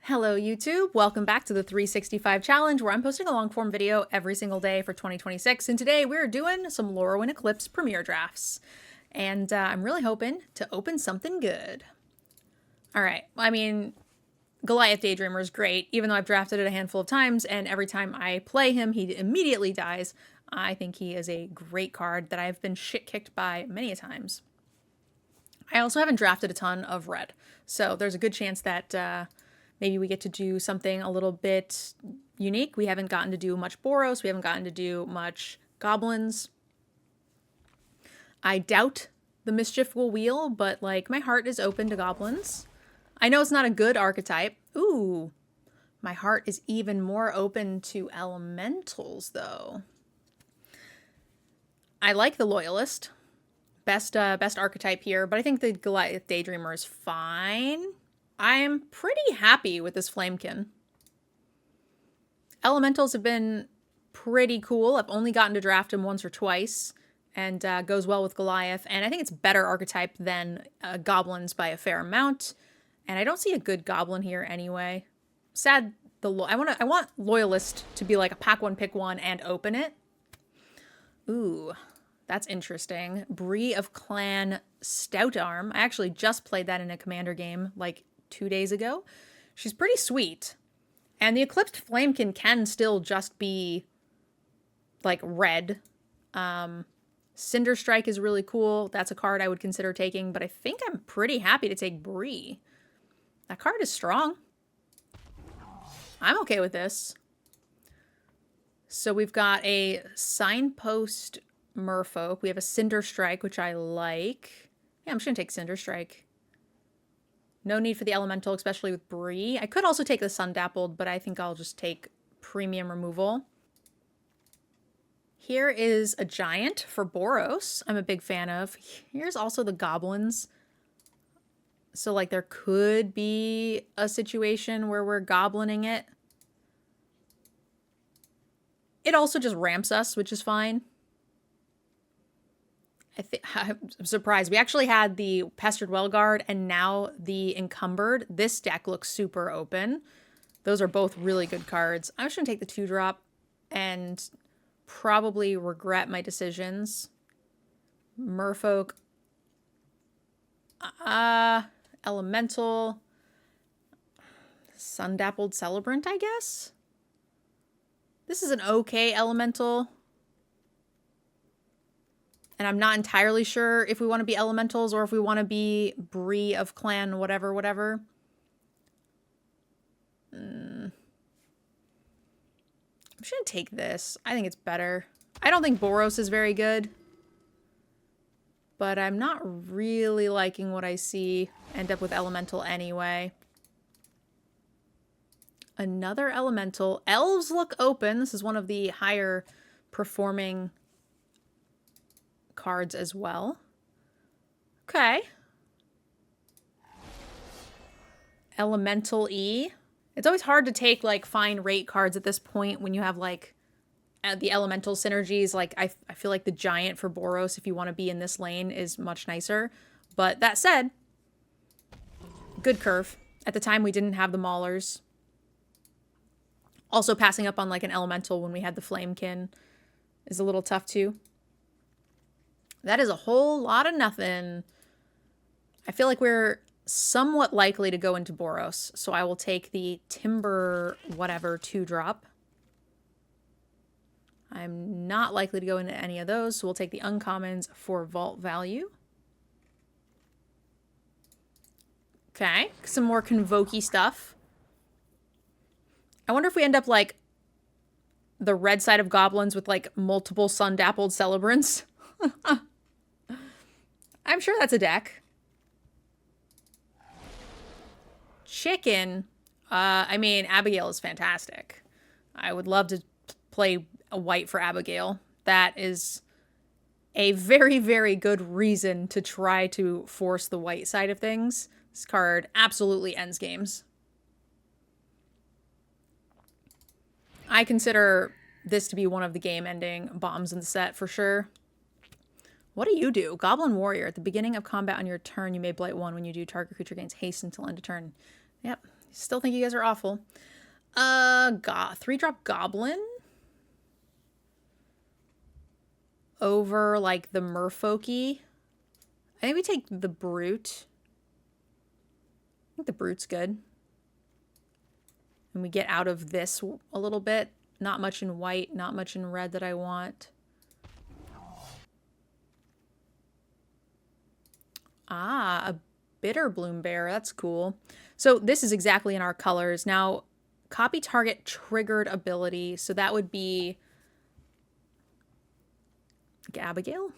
Hello YouTube, welcome back to the 365 challenge where I'm posting a long form video every single day for 2026, and today we're doing some Lorwyn Eclipse premiere drafts, and I'm really hoping to open something good. Alright, I mean, Goliath Daydreamer is great, even though I've drafted it a handful of times, and every time I play him he immediately dies. I think he is a great card that I've been shit-kicked by many a times. I also haven't drafted a ton of red, so there's a good chance that maybe we get to do something a little bit unique. We haven't gotten to do much Boros. We haven't gotten to do much goblins. I doubt the mischief will wheel, but like my heart is open to goblins. I know it's not a good archetype. Ooh, my heart is even more open to elementals though. I like the Loyalist. Best archetype here, but I think the Goliath Daydreamer is fine. I am pretty happy with this Flamekin. Elementals have been pretty cool. I've only gotten to draft him once or twice, and goes well with Goliath. And I think it's better archetype than goblins by a fair amount. And I don't see a good goblin here anyway. Sad. I want Loyalist to be like a pack one, pick one, and open it. Ooh, that's interesting. Brie of Clan Stout Arm. I actually just played that in a commander game like 2 days ago. She's pretty sweet. And the Eclipsed Flamekin can still just be like red. Cinder Strike is really cool. That's a card I would consider taking, but I think I'm pretty happy to take Brie. That card is strong. I'm okay with this. So we've got a Signpost Merfolk. We have a Cinder Strike, which I like. Yeah, I'm just gonna take Cinder Strike. No need for the elemental, especially with Brie. I could also take the Sun Dappled, but I think I'll just take premium removal. Here is a giant for Boros. I'm a big fan of. Here's also the goblins. So like there could be a situation where we're goblining it. It also just ramps us, which is fine. I'm surprised. We actually had the Pestered Wellguard and now the Encumbered. This deck looks super open. Those are both really good cards. I'm just going to take the 2-drop and probably regret my decisions. Merfolk. Elemental. Sun Dappled Celebrant, I guess? This is an okay elemental. And I'm not entirely sure if we want to be elementals or if we want to be Brie of Clan whatever. I'm just going to take this. I think it's better. I don't think Boros is very good. But I'm not really liking what I see. End up with elemental anyway. Another elemental. Elves look open. This is one of the higher performing cards as well. Okay. Elemental E. It's always hard to take like fine rate cards at this point when you have like the elemental synergies. Like I feel like the giant for Boros, if you want to be in this lane, is much nicer. But that said, good curve. At the time we didn't have the Maulers. Also passing up on like an elemental when we had the Flamekin is a little tough too. That is a whole lot of nothing. I feel like we're somewhat likely to go into Boros, so I will take the Timber whatever 2-drop. I'm not likely to go into any of those, so we'll take the uncommons for vault value. Okay, some more Convoke-y stuff. I wonder if we end up like the red side of goblins with like multiple Sun Dappled Celebrants. I'm sure that's a deck. Chicken. I mean, Abigail is fantastic. I would love to play a white for Abigail. That is a very, very good reason to try to force the white side of things. This card absolutely ends games. I consider this to be one of the game-ending bombs in the set for sure. What do? Goblin Warrior. At the beginning of combat on your turn, you may blight one. When you do, target creature gains haste until end of turn. Yep. Still think you guys are awful. 3-drop Goblin. Over, like, the Merfolky. I think we take the Brute. I think the Brute's good. And we get out of this a little bit. Not much in white, not much in red that I want. Ah, a Bitter Bloom Bear. That's cool. So this is exactly in our colors. Now, copy target triggered ability. So that would be like Abigail.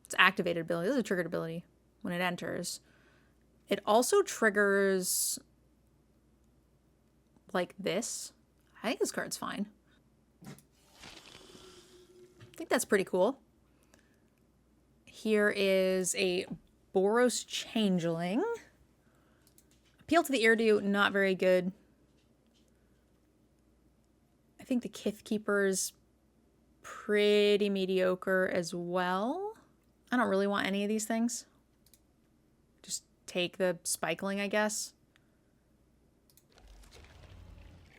It's activated ability. This is a triggered ability when it enters. It also triggers like this. I think this card's fine. I think that's pretty cool. Here is a Boros Changeling. Appeal to the Eardew, not very good. I think the Kith Keeper's pretty mediocre as well. I don't really want any of these things. Just take the Spikeling, I guess.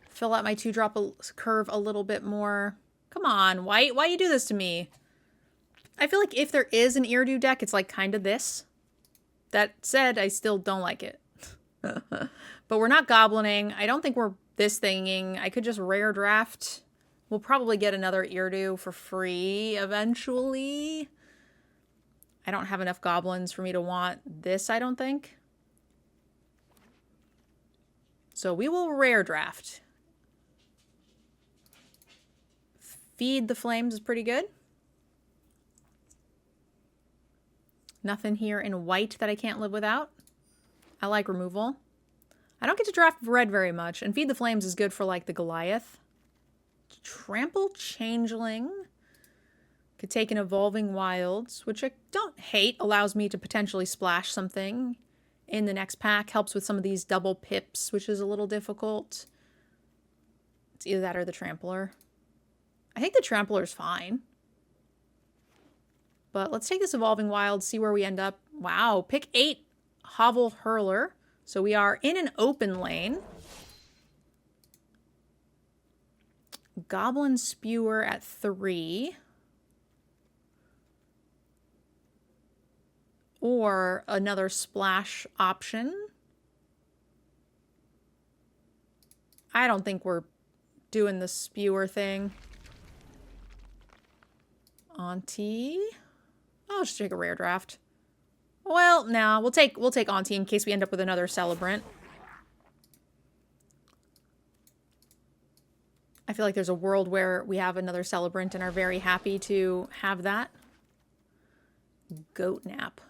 Fill out my 2-drop curve a little bit more. Come on, White. Why you do this to me? I feel like if there is an Eardew deck, it's like kind of this. That said, I still don't like it. But we're not goblining. I don't think we're this thinging. I could just rare draft. We'll probably get another Eardew for free eventually. I don't have enough goblins for me to want this, I don't think. So we will rare draft. Feed the Flames is pretty good. Nothing here in white that I can't live without. I like removal. I don't get to draft red very much, and Feed the Flames is good for like the Goliath. Trample Changeling. Could take an Evolving Wilds, which I don't hate. Allows me to potentially splash something in the next pack. Helps with some of these double pips, which is a little difficult. It's either that or the Trampler. I think the Trampler is fine. But let's take this Evolving Wild, see where we end up. Wow, pick 8, Hovel Hurler. So we are in an open lane. Goblin Spewer at 3. Or another splash option. I don't think we're doing the Spewer thing. Auntie. I'll just take a rare draft. Well, no, we'll take Auntie in case we end up with another Celebrant. I feel like there's a world where we have another Celebrant and are very happy to have that. Goat Nap.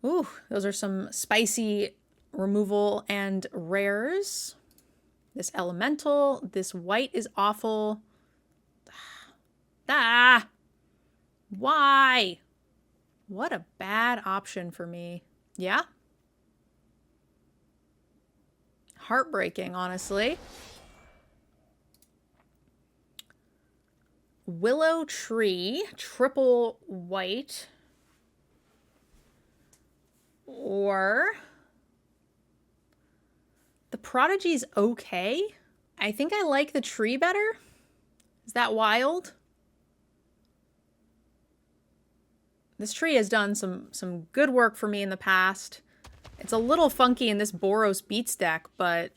Ooh, those are some spicy removal and rares. This Elemental, this white is awful. Ah! Why? What a bad option for me. Yeah? Heartbreaking, honestly. Willow Tree, triple white. Or the Prodigy's okay. I think I like the tree better. Is that wild? This tree has done some good work for me in the past. It's a little funky in this Boros Beats deck, but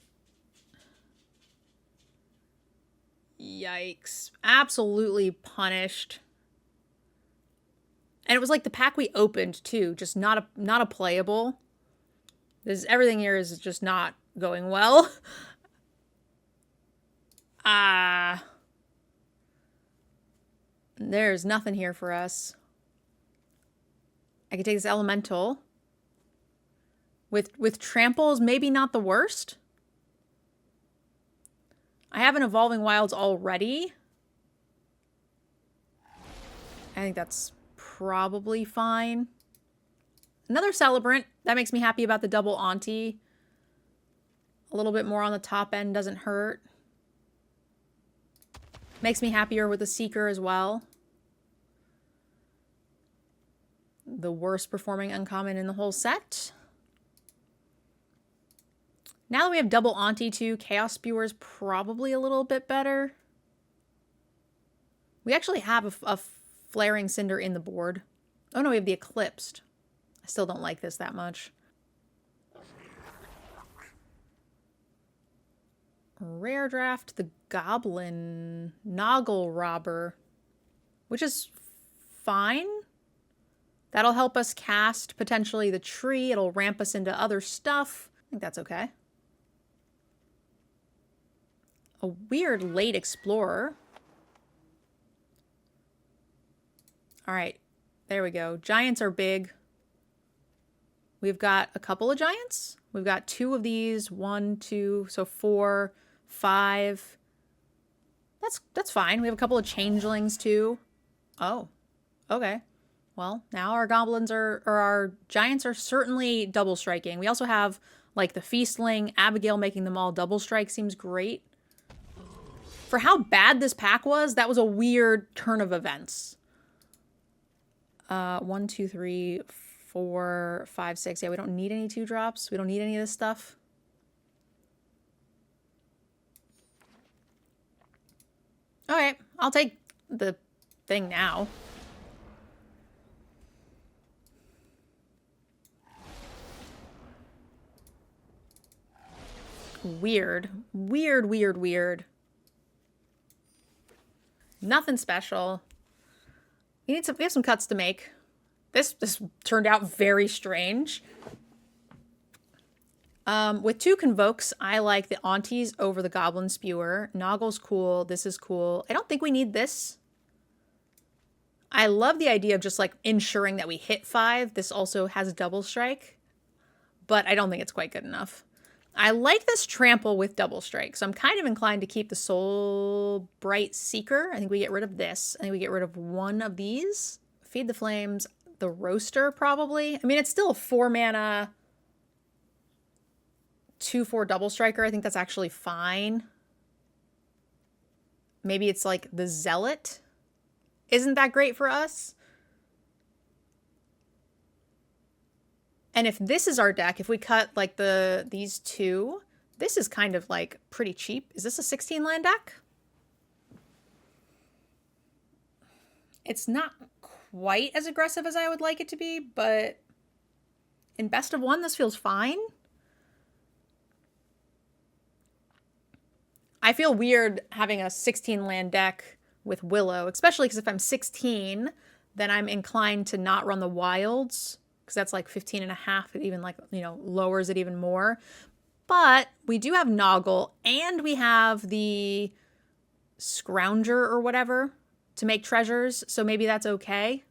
yikes. Absolutely punished. And it was like the pack we opened too, just not a playable. Everything here is just not going well. There's nothing here for us. I could take this Elemental. With Tramples, maybe not the worst. I have an Evolving Wilds already. I think that's probably fine. Another Celebrant. That makes me happy about the double Auntie. A little bit more on the top end doesn't hurt. Makes me happier with the Seeker as well. The worst performing uncommon in the whole set. Now that we have double Auntie too, Chaos Spewer is probably a little bit better. We actually have a Flaring Cinder in the board. Oh no, we have the Eclipsed. I still don't like this that much. Rare draft, the Goblin Noggle Robber, which is fine. That'll help us cast potentially the tree. It'll ramp us into other stuff. I think that's okay. A weird late Explorer. All right, there we go. Giants are big. We've got a couple of giants. We've got 2 of these, 1, 2, so 4, 5. That's fine. We have a couple of changelings too. Oh, okay. Well, now our goblins or our giants are certainly double striking. We also have like the Feastling, Abigail making them all double strike seems great. For how bad this pack was, that was a weird turn of events. 1, 2, 3, 4, 5, 6. Yeah, we don't need any 2-drops. We don't need any of this stuff. Okay, I'll take the thing now. Weird. Weird, weird, weird. Nothing special. We have some cuts to make. This turned out very strange. With 2 Convokes, I like the Aunties over the Goblin Spewer. Noggle's cool. This is cool. I don't think we need this. I love the idea of just like ensuring that we hit 5. This also has a double strike, but I don't think it's quite good enough. I like this Trample with double strike, so I'm kind of inclined to keep the Soul Bright Seeker. I think we get rid of this. I think we get rid of 1 of these. Feed the Flames. The Roaster, probably. I mean, it's still a 4-mana 2/4 double striker. I think that's actually fine. Maybe it's like the Zealot. Isn't that great for us? And if this is our deck, if we cut like these 2, this is kind of like pretty cheap. Is this a 16 land deck? It's not quite as aggressive as I would like it to be, but in best of 1, this feels fine. I feel weird having a 16 land deck with Willow, especially because if I'm 16, then I'm inclined to not run the wilds, because that's like 15 and a half. It even like, you know, lowers it even more. But we do have Noggle, and we have the Scrounger or whatever to make treasures, so maybe that's okay.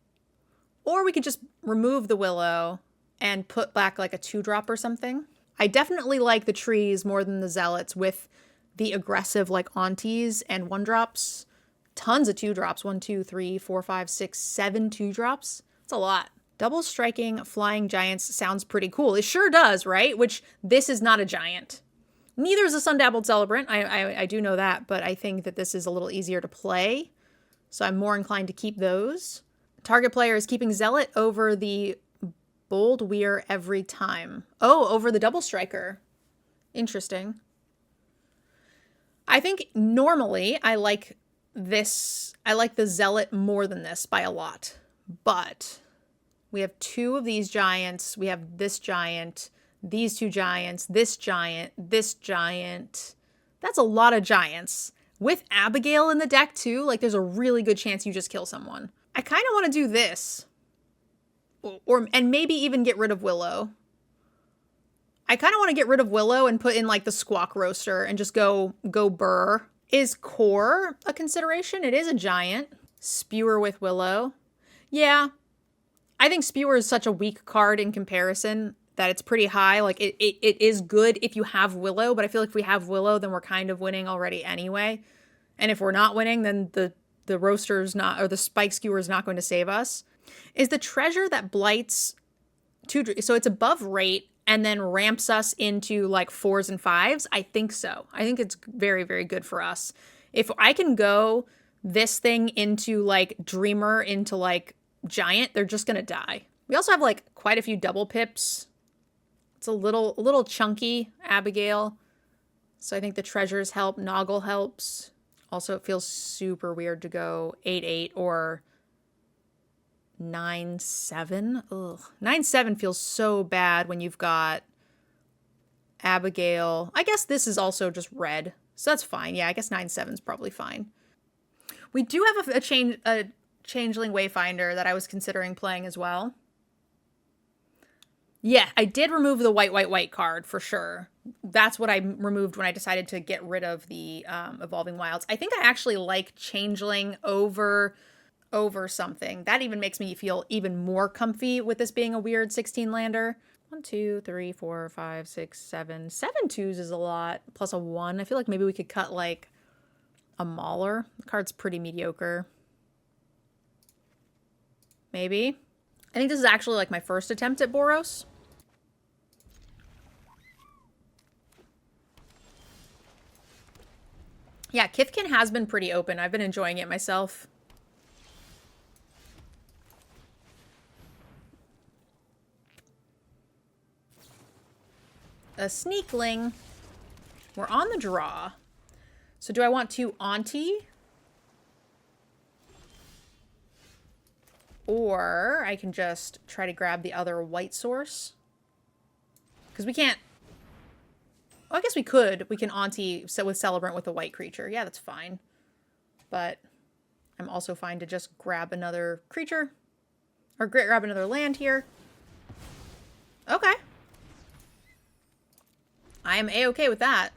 Or we could just remove the Willow and put back like a 2-drop or something. I definitely like the trees more than the Zealots with the aggressive like Aunties and 1-drops. Tons of 2-drops. 1, 2, 3, 4, 5, 6, 7 2-drops. That's a lot. Double striking flying giants sounds pretty cool. It sure does, right? Which this is not a giant. Neither is a Sun-Dabbled Celebrant. I do know that, but I think that this is a little easier to play. So I'm more inclined to keep those. Target player is keeping Zealot over the Bold Weir every time. Oh, over the Double Striker. Interesting. I think normally I like this. I like the Zealot more than this by a lot. But we have 2 of these giants. We have this giant, these 2 giants, this giant, this giant. That's a lot of giants. With Abigail in the deck too, like there's a really good chance you just kill someone. I kind of want to do this. And maybe even get rid of Willow. I kind of want to get rid of Willow and put in like the Squawk Roaster and just go burr. Is Core a consideration? It is a giant. Spewer with Willow. Yeah. I think Spewer is such a weak card in comparison that it's pretty high. Like it is good if you have Willow, but I feel like if we have Willow, then we're kind of winning already anyway. And if we're not winning, then the Roaster's not, or the Spike Skewer is not going to save us. Is the treasure that blights so it's above rate and then ramps us into like 4s and 5s? I think so. I think it's very, very good for us. If I can go this thing into like Dreamer into like Giant, they're just going to die. We also have like quite a few double pips. It's a little chunky, Abigail. So I think the treasures help. Noggle helps. Also, it feels super weird to go 8/8 or 9/7. Ugh. 9/7 feels so bad when you've got Abigail. I guess this is also just red, so that's fine. Yeah, I guess 9/7 is probably fine. We do have a Changeling Wayfinder that I was considering playing as well. Yeah, I did remove the white card for sure. That's what I removed when I decided to get rid of the Evolving Wilds. I think I actually like Changeling over something. That even makes me feel even more comfy with this being a weird 16-lander. 1, 2, 3, 4, 5, 6, 7. 7 twos is a lot. Plus a 1. I feel like maybe we could cut like a Mauler. The card's pretty mediocre. Maybe. I think this is actually like my first attempt at Boros. Yeah, Kifkin has been pretty open. I've been enjoying it myself. A Sneakling. We're on the draw. So do I want to Auntie? Or I can just try to grab the other white source. Because we can't... Oh, I guess we could. We can Auntie with Celebrant with a white creature. Yeah, that's fine. But I'm also fine to just grab another creature. Or grab another land here. Okay. I am A-okay with that.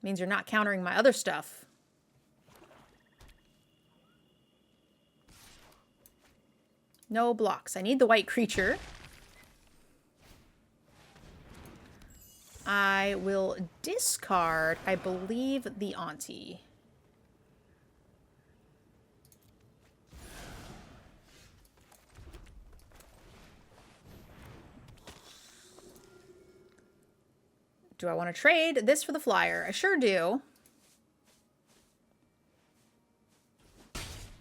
Means you're not countering my other stuff. No blocks. I need the white creature. I will discard, I believe, the Auntie. Do I want to trade this for the flyer? I sure do.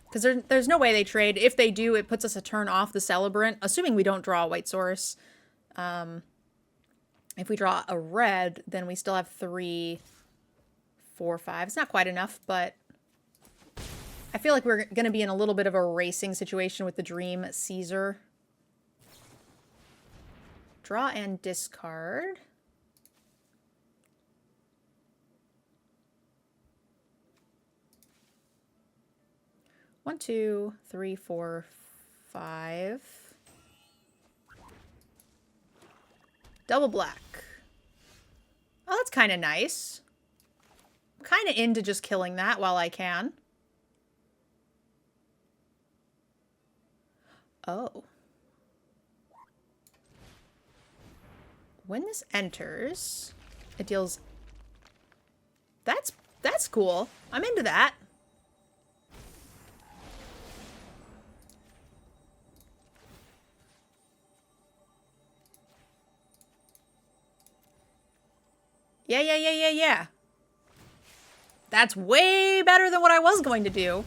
Because there's no way they trade. If they do, it puts us a turn off the Celebrant, assuming we don't draw a white source. If we draw a red, then we still have 3, 4, 5. It's not quite enough, but I feel like we're going to be in a little bit of a racing situation with the Dream Caesar. Draw and discard. One, 2, 3, 4, 5. Double black. Oh, that's kind of nice. I'm kind of into just killing that while I can. Oh. When this enters, it deals... That's cool. I'm into that. Yeah. That's way better than what I was going to do.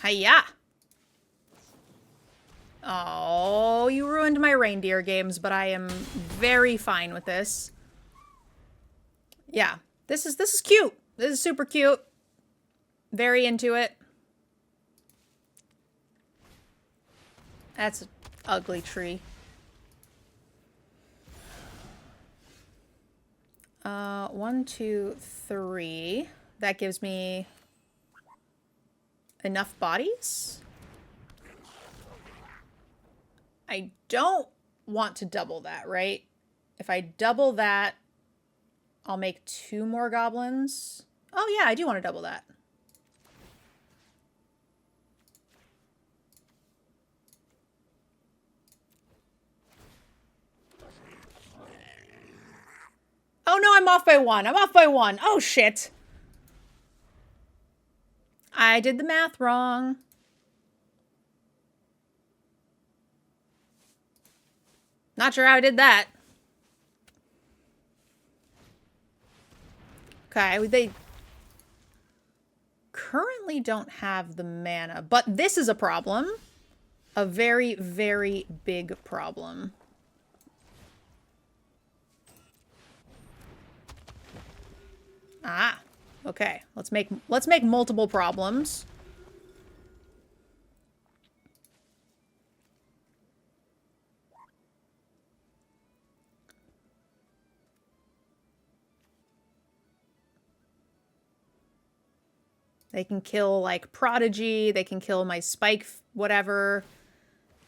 Hiya. Oh, you ruined my reindeer games, but I am very fine with this. Yeah, this is cute. This is super cute. Very into it. That's an ugly tree. 1, 2, 3. That gives me enough bodies. I don't want to double that, right? If I double that, I'll make 2 more goblins. Oh yeah, I do want to double that. Oh no, I'm off by 1. I'm off by 1. Oh shit. I did the math wrong. Not sure how I did that. Okay, currently don't have the mana, but this is a problem. A very, very big problem. Ah, okay. Let's make multiple problems. They can kill, like, Prodigy. They can kill my Spike, whatever.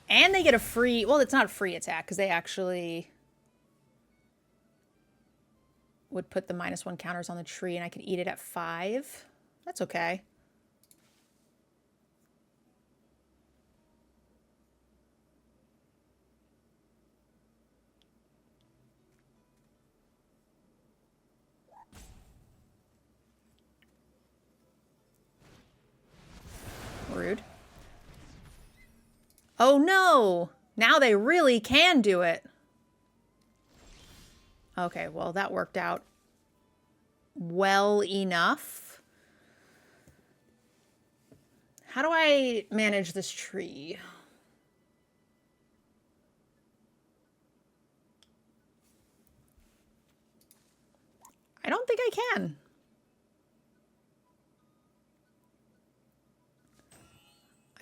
And they get a free... Well, it's not a free attack, because they actually would put the -1 counters on the tree, and I could eat it at 5. That's okay. Rude. Oh no! Now they really can do it. Okay, well, that worked out well enough. How do I manage this tree? I don't think I can.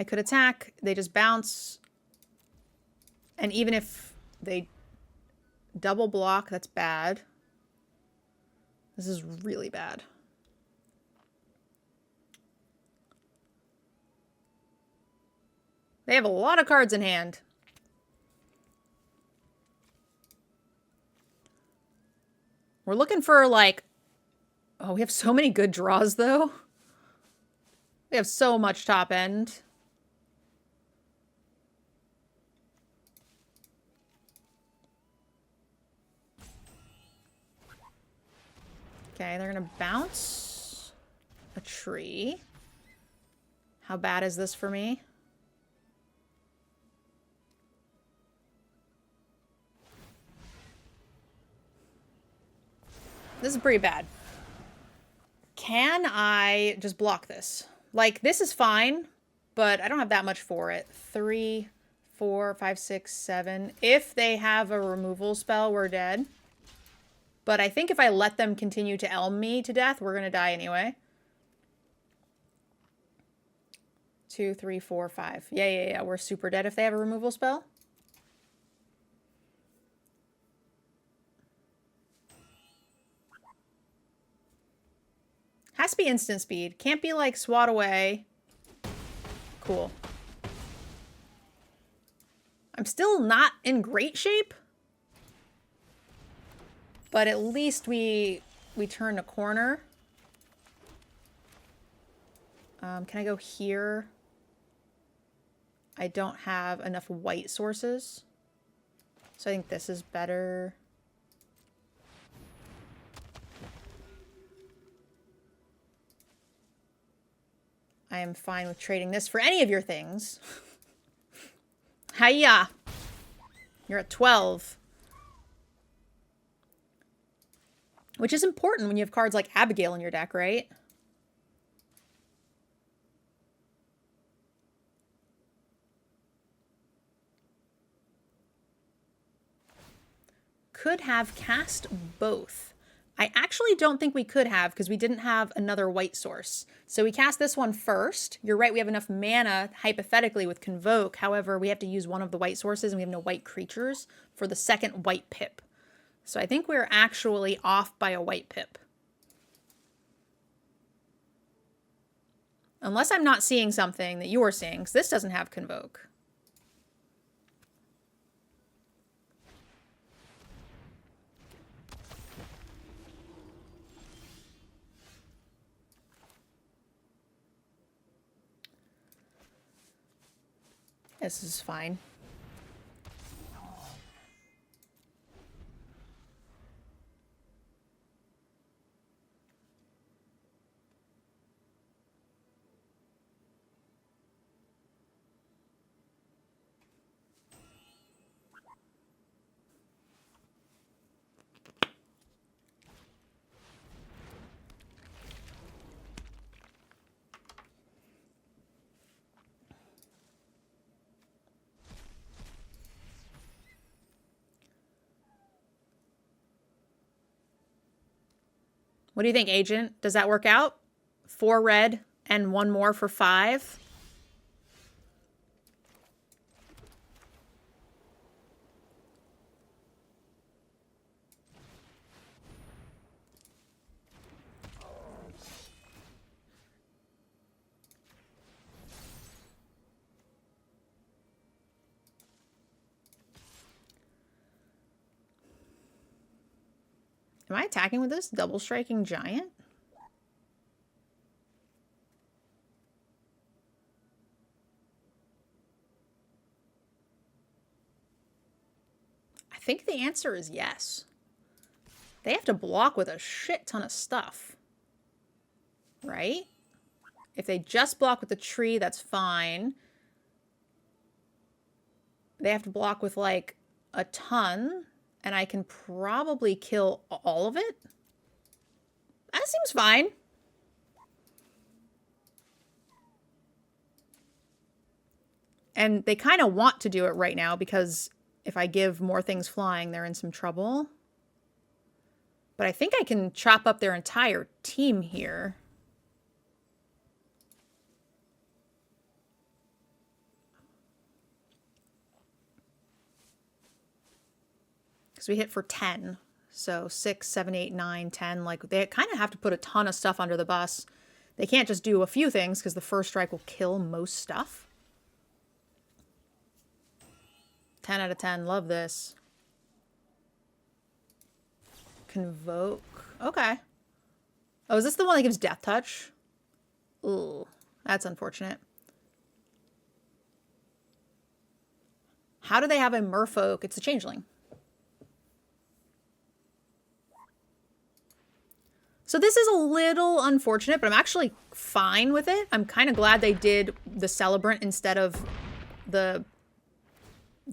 I could attack. They just bounce. And even if they double block, that's bad. This is really bad. They have a lot of cards in hand. We're looking for, like... Oh, we have so many good draws, though. We have so much top end. Okay, they're gonna bounce a tree. How bad is this for me? This is pretty bad. Can I just block this? Like, this is fine, but I don't have that much for it. 3, 4, 5, 6, 7. If they have a removal spell, we're dead. But I think if I let them continue to elm me to death, we're going to die anyway. 2, 3, 4, 5. Yeah. We're super dead if they have a removal spell. Has to be instant speed. Can't be like swat away. Cool. I'm still not in great shape. But at least we turn a corner. Can I go here? I don't have enough white sources. So I think this is better. I am fine with trading this for any of your things. Hiya! You're at 12. Which is important when you have cards like Abigail in your deck, right? Could have cast both. I actually don't think we could have because we didn't have another white source. So we cast this one first. You're right, we have enough mana, hypothetically, with Convoke. However, we have to use one of the white sources and we have no white creatures for the second white pip. So I think we're actually off by a white pip. Unless I'm not seeing something that you're seeing, because this doesn't have Convoke. This is fine. What do you think, Agent? Does that work out? 4 red and 1 more for 5. Am I attacking with this? Double striking giant? I think the answer is yes. They have to block with a shit ton of stuff. Right? If they just block with the tree, that's fine. They have to block with like a ton, and I can probably kill all of it. That seems fine. And they kind of want to do it right now because if I give more things flying, they're in some trouble. But I think I can chop up their entire team here. Because we hit for 10. So 6, 7, 8, 9, 10. Like, they kind of have to put a ton of stuff under the bus. They can't just do a few things because the first strike will kill most stuff. 10 out of 10. Love this. Convoke. Okay. Oh, is this the one that gives Death Touch? Ooh, that's unfortunate. How do they have a merfolk? It's a changeling. So this is a little unfortunate, but I'm actually fine with it. I'm kind of glad they did the Celebrant instead of the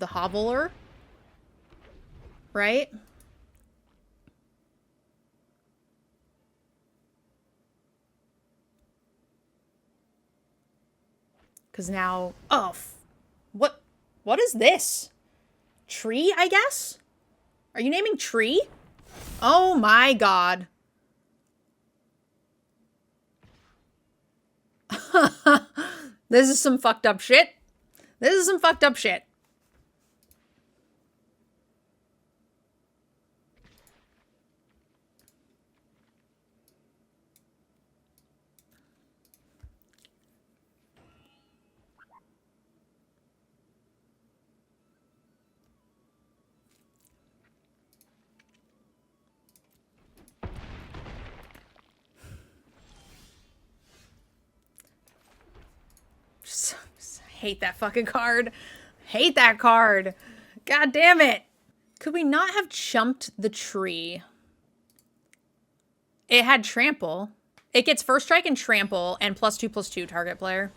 Hoveler. Right? Because now... Oh, what is this? Tree, I guess? Are you naming Tree? Oh my god. This is some fucked up shit. This is some fucked up shit. Hate that fucking card. Hate that card. God damn it. Could we not have chumped the tree? It had trample. It gets first strike and trample and +2/+2 target player.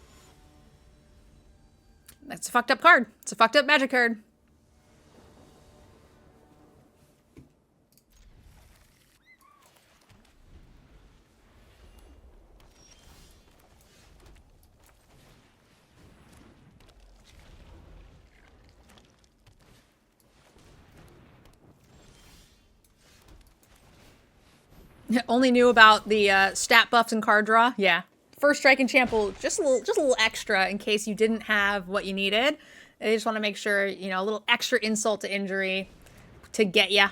That's a fucked up card. It's a fucked up magic card. Only knew about the stat buffs and card draw. Yeah. First strike and trample, just a little extra in case you didn't have what you needed. They just want to make sure, you know, a little extra insult to injury to get ya.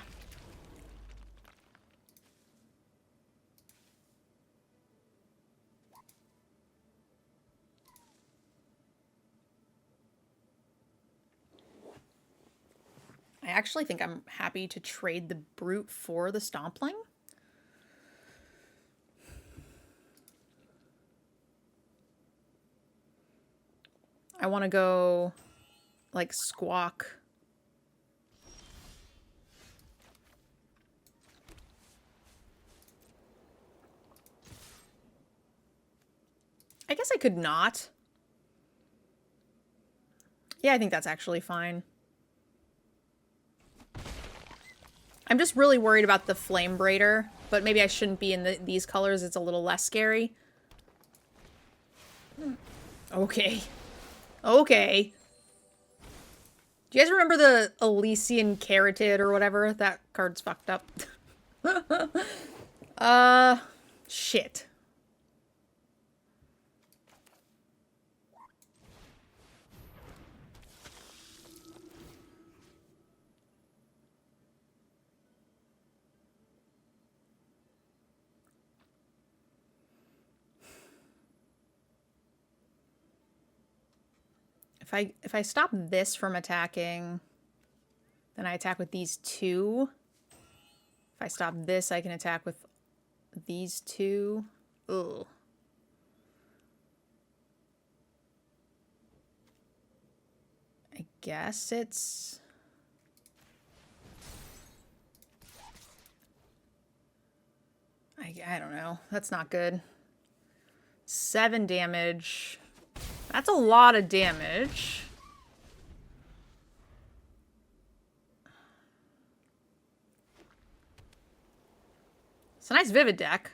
I actually think I'm happy to trade the Brute for the Stompling. I want to go, like, Squawk. I guess I could not. Yeah, I think that's actually fine. I'm just really worried about the Flame Braider, but maybe I shouldn't be in these colors. It's a little less scary. Okay. Okay. Do you guys remember the Elysian Carotid or whatever? That card's fucked up. Shit. If I stop this from attacking, then I attack with these two. If I stop this, I can attack with these two. Ugh. I guess it's... I don't know. That's not good. 7 damage. That's a lot of damage. It's a nice Vivid deck.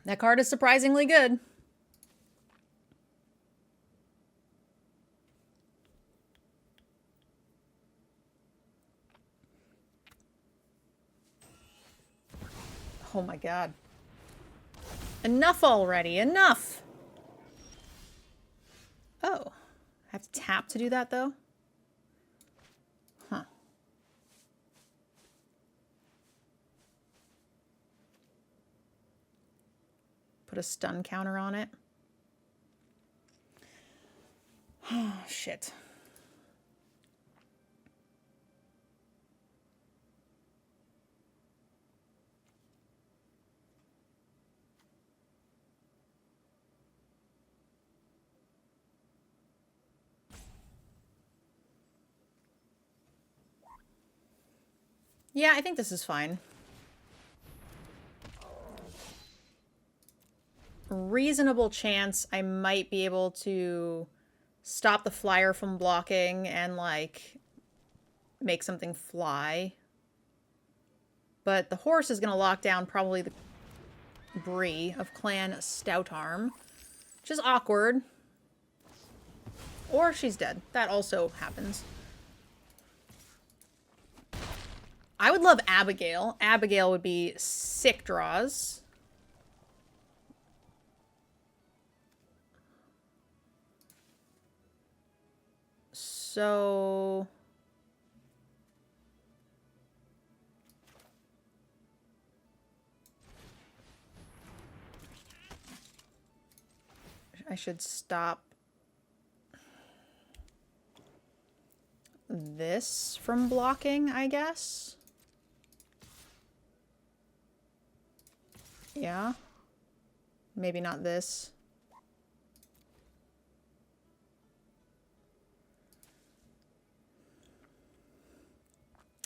That card is surprisingly good. Oh my god. Enough already, enough! Oh. I have to tap to do that, though? Huh. Put a stun counter on it. Oh, shit. Yeah, I think this is fine. Reasonable chance I might be able to stop the flyer from blocking and, like, make something fly. But the horse is going to lock down probably the Bree of Clan Stoutarm, which is awkward. Or she's dead. That also happens. I would love Abigail. Abigail would be sick draws. So... I should stop this from blocking, I guess. Yeah. Maybe not this.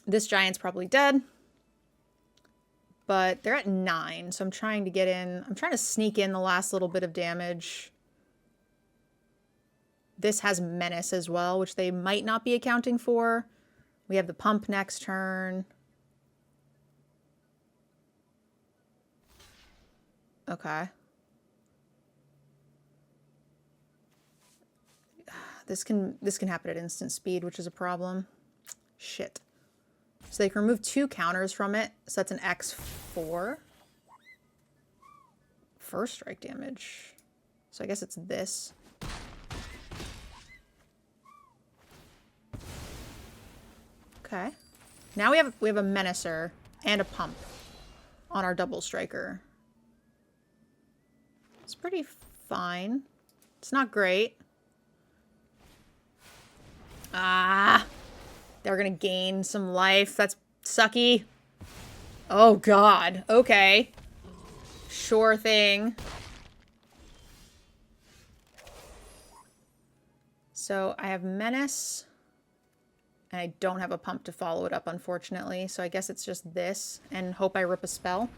This giant's probably dead. But they're at 9, so I'm trying to get in. I'm trying to sneak in the last little bit of damage. This has Menace as well, which they might not be accounting for. We have the pump next turn. Okay. This can happen at instant speed, which is a problem. Shit. So they can remove 2 counters from it. So that's an X4. First strike damage. So I guess it's this. Okay. Now we have a Menacer and a pump on our double striker. It's pretty fine. It's not great. Ah, they're gonna gain some life. That's sucky. Oh god. Okay. Sure thing. So I have Menace. And I don't have a pump to follow it up, unfortunately. So I guess it's just this and hope I rip a spell.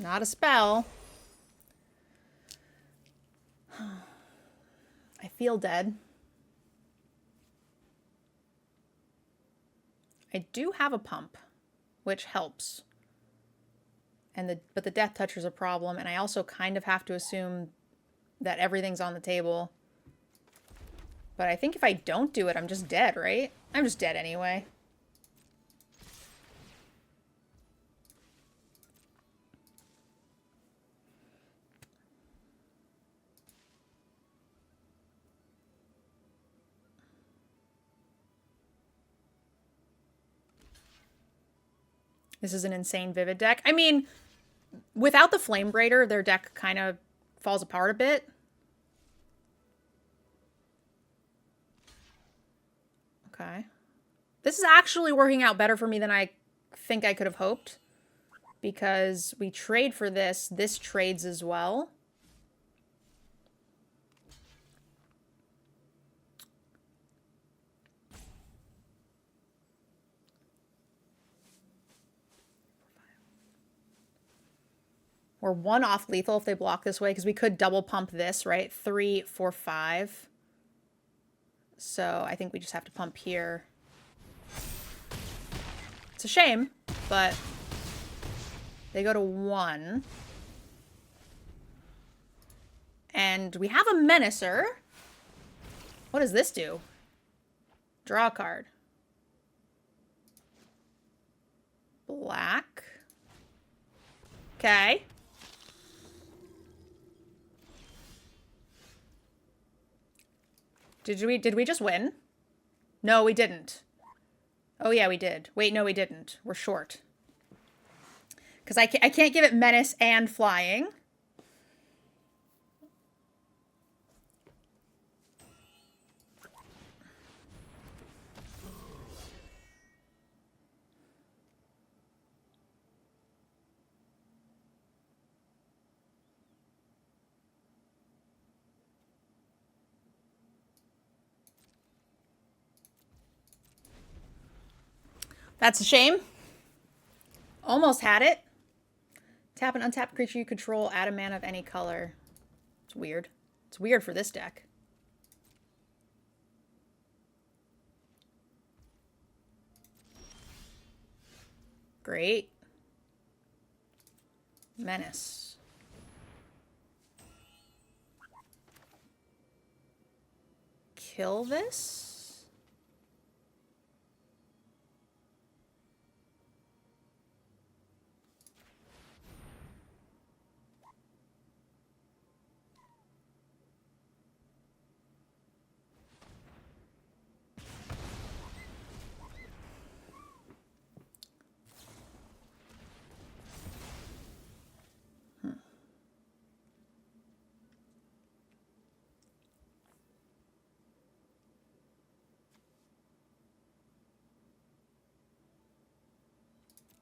Not a spell. I feel dead. I do have a pump, which helps. But the death toucher's a problem, and I also kind of have to assume that everything's on the table. But I think if I don't do it, I'm just dead, right? I'm just dead anyway. This is an insane Vivid deck. I mean, without the Flame Braider, their deck kind of falls apart a bit. Okay. This is actually working out better for me than I think I could have hoped. Because we trade for this. This trades as well. We're 1 off lethal if they block this way, because we could double pump this, right? 3, 4, 5. So I think we just have to pump here. It's a shame, but they go to 1. And we have a Menacer. What does this do? Draw a card. Black. Okay. Did we just win? No, we didn't. Oh yeah, we did. Wait, no, we didn't. We're short. Because I can't give it menace and flying. That's a shame. Almost had it. Tap an untapped creature you control, add a mana of any color. It's weird. It's weird for this deck. Great. Menace. Kill this?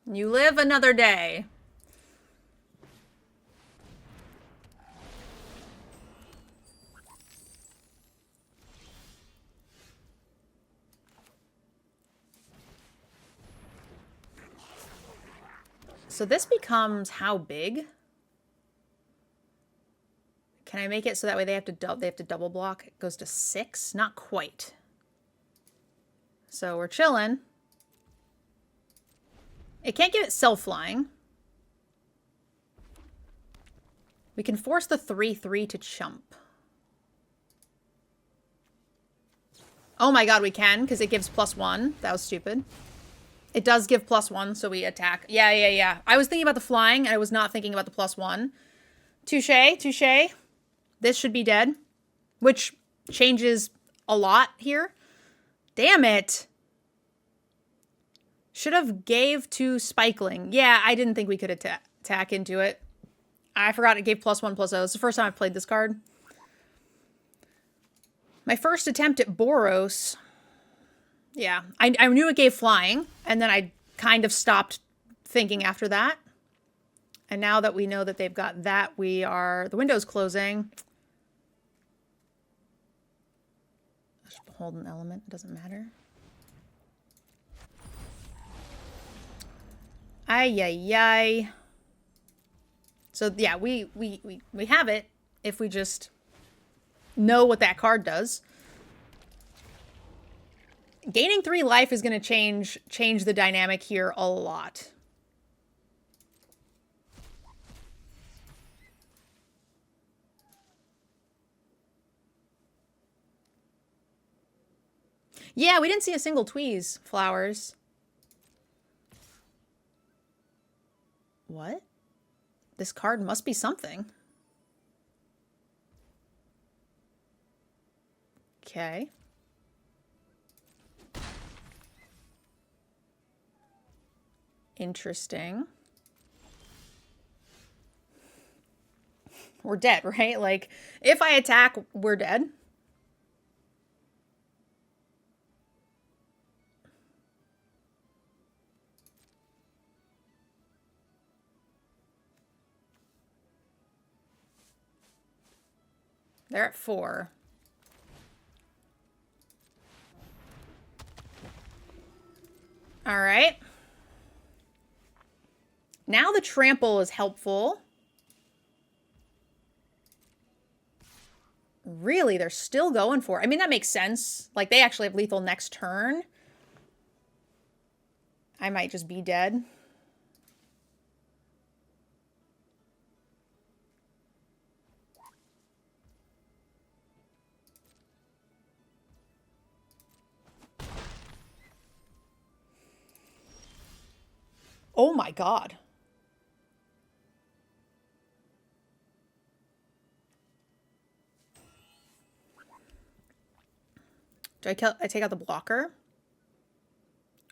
You live another day. So this becomes how big? Can I make it so that way they have to double block? It goes to 6? Not quite. So we're chilling. It can't give it self-flying. We can force the 3/3 to chump. Oh my god, we can, because it gives +1. That was stupid. It does give +1, so we attack. Yeah. I was thinking about the flying, and I was not thinking about the +1. Touché, touché. This should be dead, which changes a lot here. Damn it. Should have gave to Spikeling. Yeah, I didn't think we could attack into it. I forgot it gave +1/+0. It's the first time I've played this card. My first attempt at Boros. Yeah, I knew it gave flying, and then I kind of stopped thinking after that. And now that we know that they've got that, the window's closing. Just hold an element, it doesn't matter. Ay. So yeah, we have it if we just know what that card does. Gaining 3 life is going to change the dynamic here a lot. Yeah, we didn't see a single Tweeze flowers. What? This card must be something. Okay. Interesting. We're dead, right? Like, if I attack, we're dead. They're at 4. All right. Now the trample is helpful. Really, they're still going for it. I mean, that makes sense. Like, they actually have lethal next turn. I might just be dead. Oh my god. Do I take out the blocker?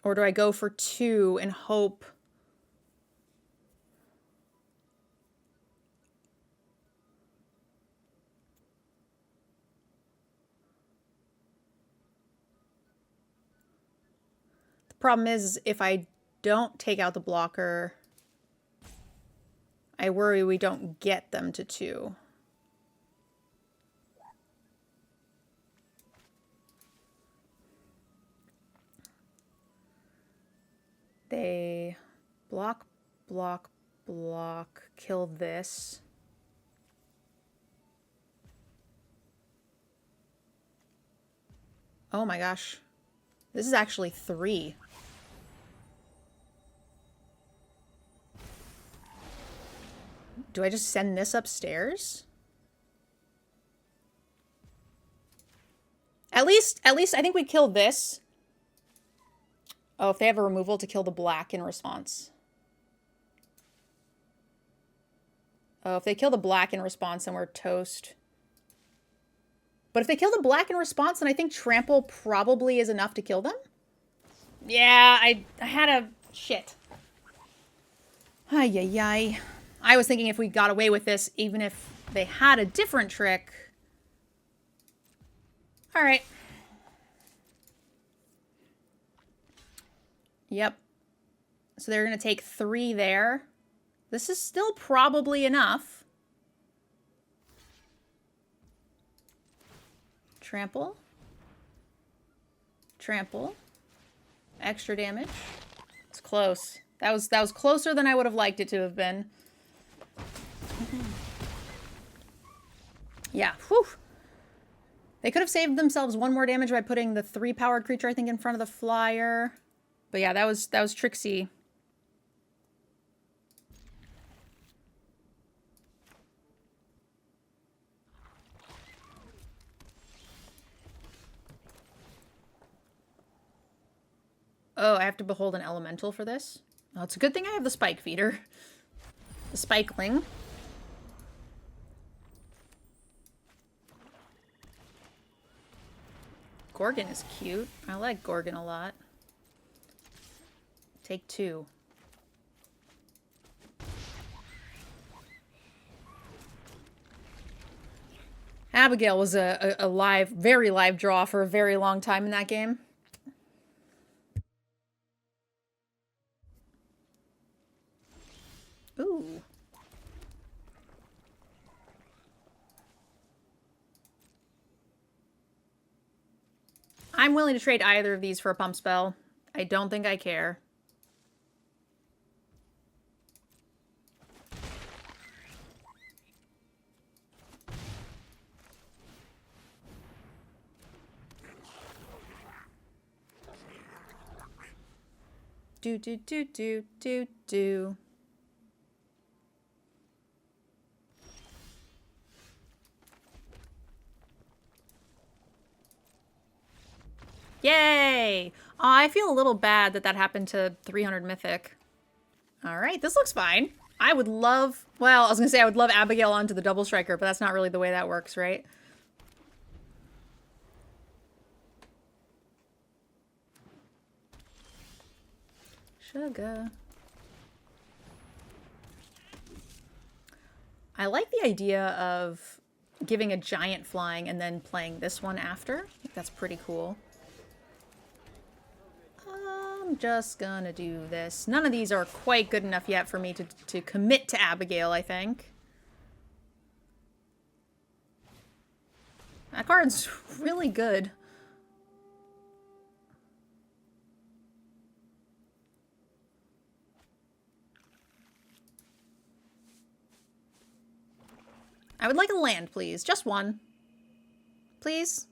Or do I go for 2 and hope? The problem is if I don't take out the blocker, I worry we don't get them to 2. They block, block, block, kill this. Oh my gosh. This is actually 3. Do I just send this upstairs? At least I think we kill this. Oh, if they have a removal to kill the black in response. Oh, if they kill the black in response, then we're toast. But if they kill the black in response, then I think trample probably is enough to kill them. Yeah, I had a... Shit. Ay, ay, ay. I was thinking if we got away with this, even if they had a different trick. All right. Yep. So they're going to take 3 there. This is still probably enough. Trample. Trample. Extra damage. It's close. That was closer than I would have liked it to have been. Yeah. Whew. They could have saved themselves 1 more damage by putting the 3-powered creature, I think, in front of the flyer. But yeah, that was tricksy. Oh, I have to behold an elemental for this? Oh, it's a good thing I have the spike feeder. The spikeling. Gorgon is cute. I like Gorgon a lot. Take 2. Abigail was a live, very live draw for a very long time in that game. Ooh. I'm willing to trade either of these for a pump spell. I don't think I care. Do, do, do, do, do, do. Yay! I feel a little bad that that happened to 300 Mythic. All right, this looks fine. I would love... Well, I was going to say I would love Abigail onto the Double Striker, but that's not really the way that works, right? Sugar. I like the idea of giving a giant flying and then playing this one after. I think that's pretty cool. I'm just gonna do this. None of these are quite good enough yet for me to commit to Abigail, I think. That card's really good. I would like a land, please. Just one. Please?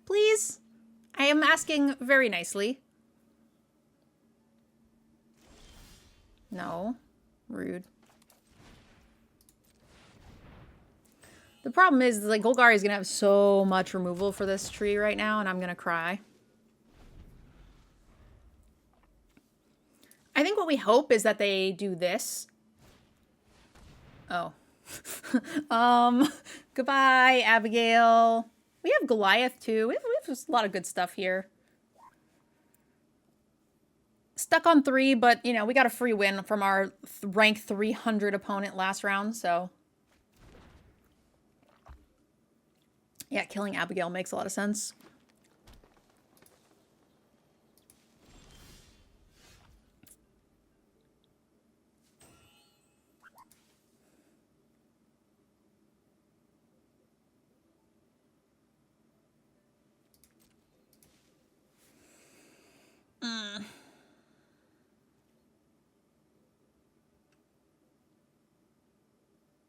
Please? I am asking very nicely. No. Rude. The problem is, like, Golgari is going to have so much removal for this tree right now, and I'm going to cry. I think what we hope is that they do this. Oh. Goodbye, Abigail. We have Goliath, too. We have a lot of good stuff here. Stuck on 3, but, you know, we got a free win from our rank 300 opponent last round, so... Yeah, killing Abigail makes a lot of sense.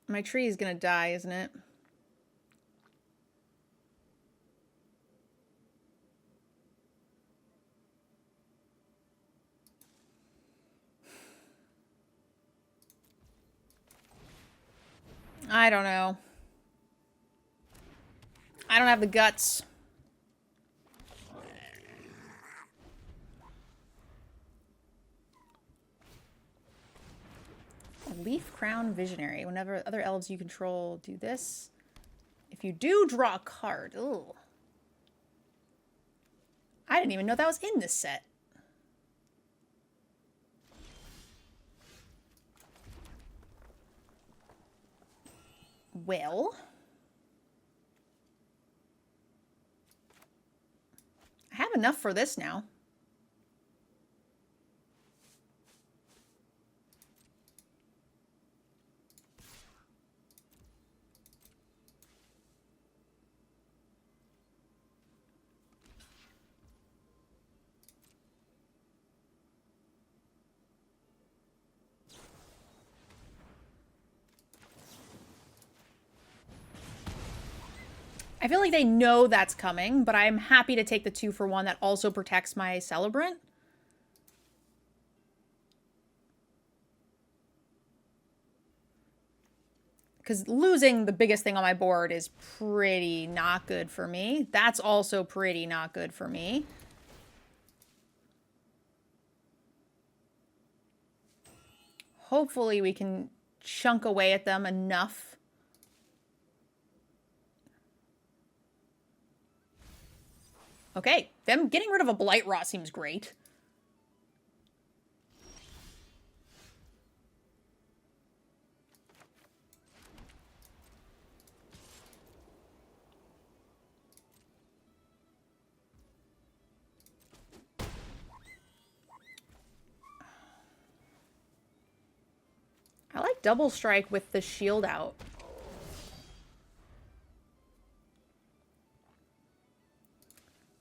My tree is gonna die, isn't it? I don't know. I don't have the guts. Leaf Crown Visionary. Whenever other elves you control do this. If you do draw a card. Ooh. I didn't even know that was in this set. Well. I have enough for this now. I feel like they know that's coming, but I'm happy to take the 2-for-1 that also protects my Celebrant. Because losing the biggest thing on my board is pretty not good for me. That's also pretty not good for me. Hopefully we can chunk away at them enough. Okay, them getting rid of a Blight Rot seems great. I like Double Strike with the shield out.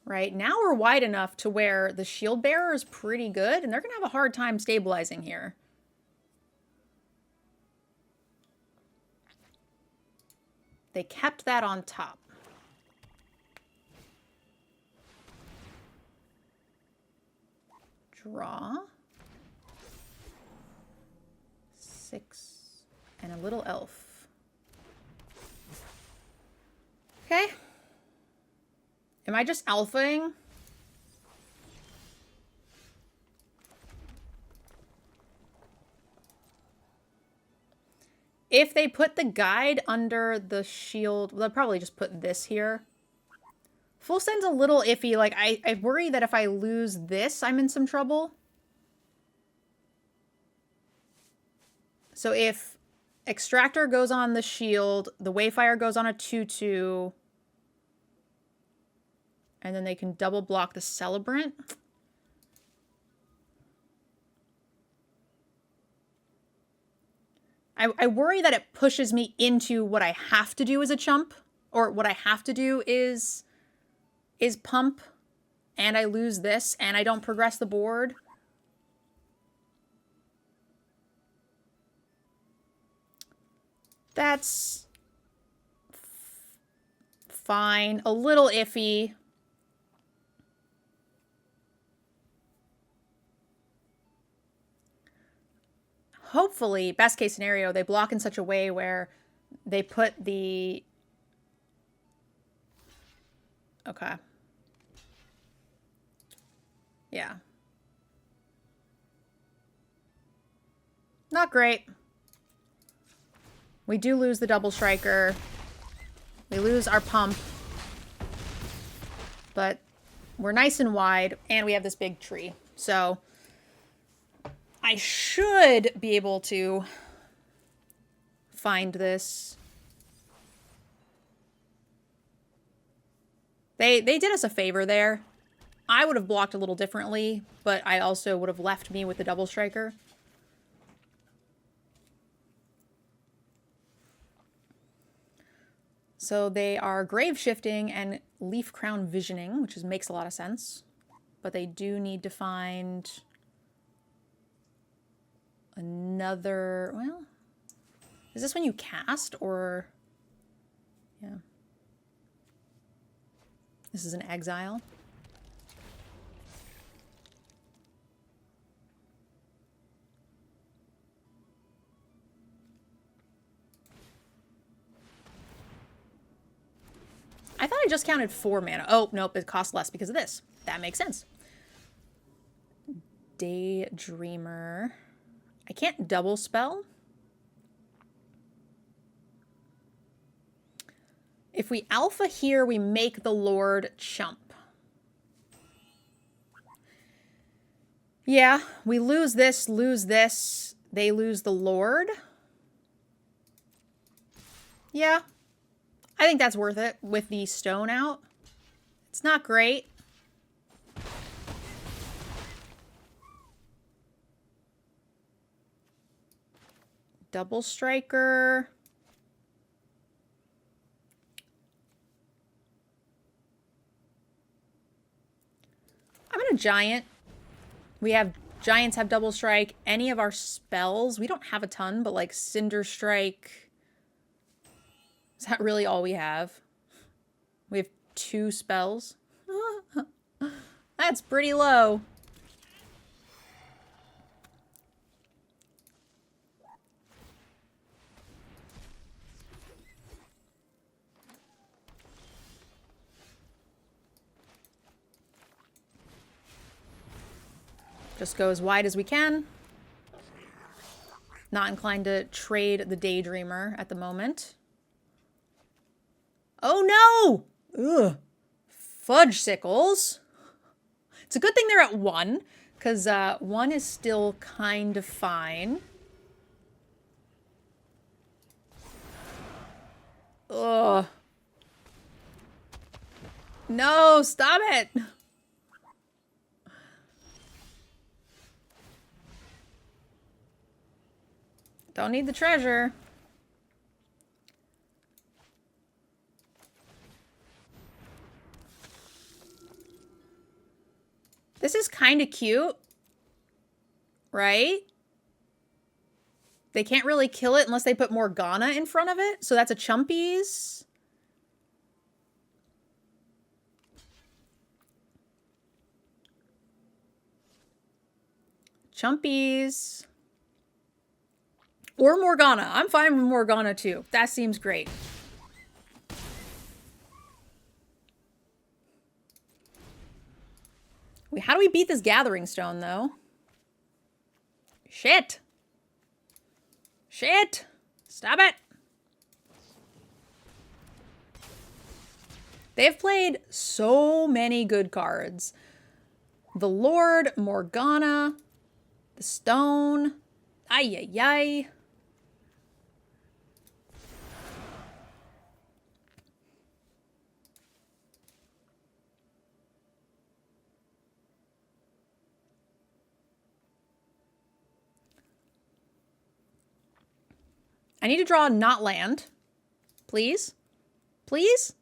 Right, now we're wide enough to where the shield bearer is pretty good, and they're going to have a hard time stabilizing here. They kept that on top. Draw. 6 and a little elf. Okay. Am I just alphaing? If they put the guide under the shield, they'll probably just put this here. Full send's a little iffy. Like, I worry that if I lose this, I'm in some trouble. So if Extractor goes on the shield, the Wayfire goes on a 2/2, and then they can double block the Celebrant. I worry that it pushes me into what I have to do as a chump, or what I have to do is pump, and I lose this, and I don't progress the board. That's fine. A little iffy. Hopefully, best case scenario, they block in such a way where they put the... Okay. Yeah. Not great. We do lose the double striker. We lose our pump. But we're nice and wide, and we have this big tree. So I should be able to find this. They did us a favor there. I would have blocked a little differently, but I also would have left me with the double striker. So they are grave shifting and leaf crown visioning, which makes a lot of sense. But they do need to find another, well, is this when you cast or, yeah. This is an exile. I thought I just counted 4 mana. Oh, nope, it costs less because of this. That makes sense. Daydreamer. I can't double spell. If we alpha here, we make the Lord chump. Yeah, we lose this, they lose the Lord. Yeah, I think that's worth it with the stone out. It's not great. Double striker. I'm gonna giant. We have giants have double strike. Any of our spells, we don't have a ton, but like Cinder Strike. Is that really all we have? We have 2 spells. That's pretty low. Just go as wide as we can. Not inclined to trade the Daydreamer at the moment. Oh no! Ugh. Fudge sickles. It's a good thing they're at 1, because 1 is still kind of fine. Ugh. No, stop it! Don't need the treasure. This is kind of cute, right? They can't really kill it unless they put Morgana in front of it. So that's a Chumpies. Chumpies. Or Morgana. I'm fine with Morgana too. That seems great. Wait, how do we beat this Gathering Stone, though? Shit. Shit. Stop it. They've played so many good cards. The Lord, Morgana, the Stone. Ay, ay, ay. I need to draw not land. Please? Please?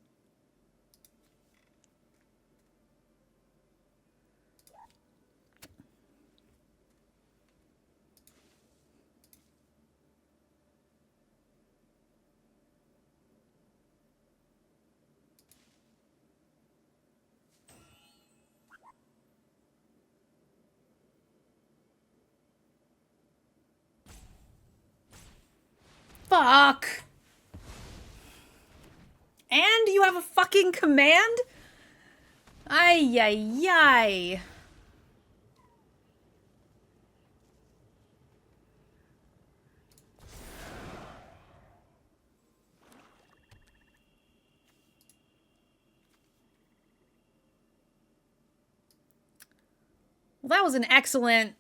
Fuck. And you have a fucking command? Ay, ay, ay. Well, that was an excellent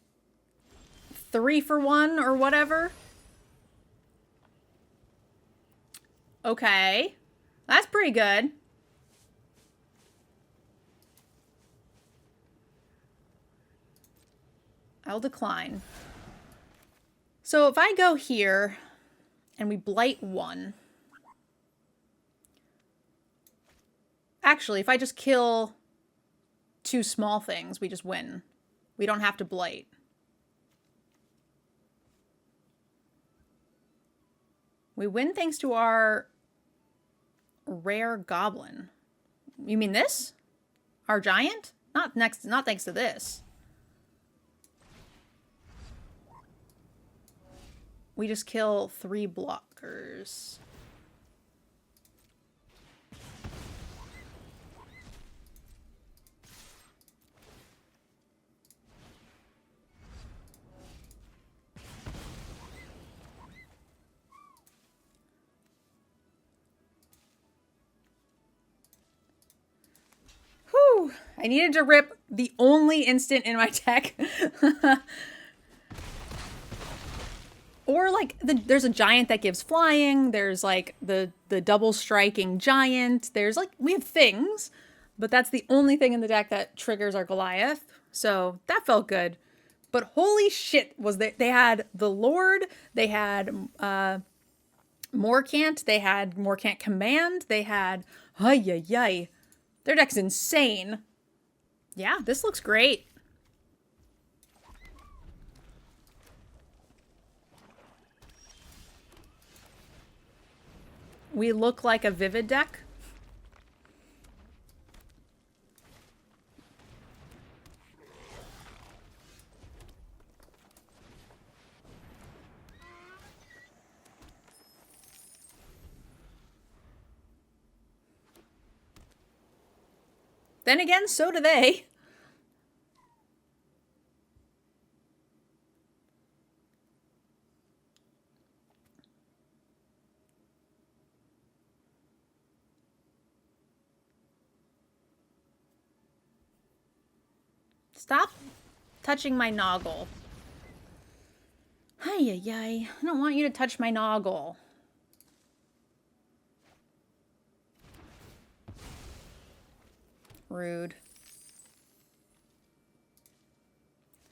3-for-1 or whatever. Okay. That's pretty good. I'll decline. So if I go here and we blight 1. Actually, if I just kill 2 small things, we just win. We don't have to blight. We win thanks to our rare goblin. You mean this? Our giant? Not thanks to this. We just kill 3 blockers. Whew. I needed to rip the only instant in my deck. Or like there's a giant that gives flying. There's like the double striking giant. There's like, we have things, but that's the only thing in the deck that triggers our Goliath. So that felt good. But holy shit, was they had the Lord, they had Morcant, they had Morcant Command, they had ay ay ay. Their deck's insane. Yeah, this looks great. We look like a Vivid deck. Then again, so do they. Stop touching my noggle. Ay, ay, ay. I don't want you to touch my noggle. Rude.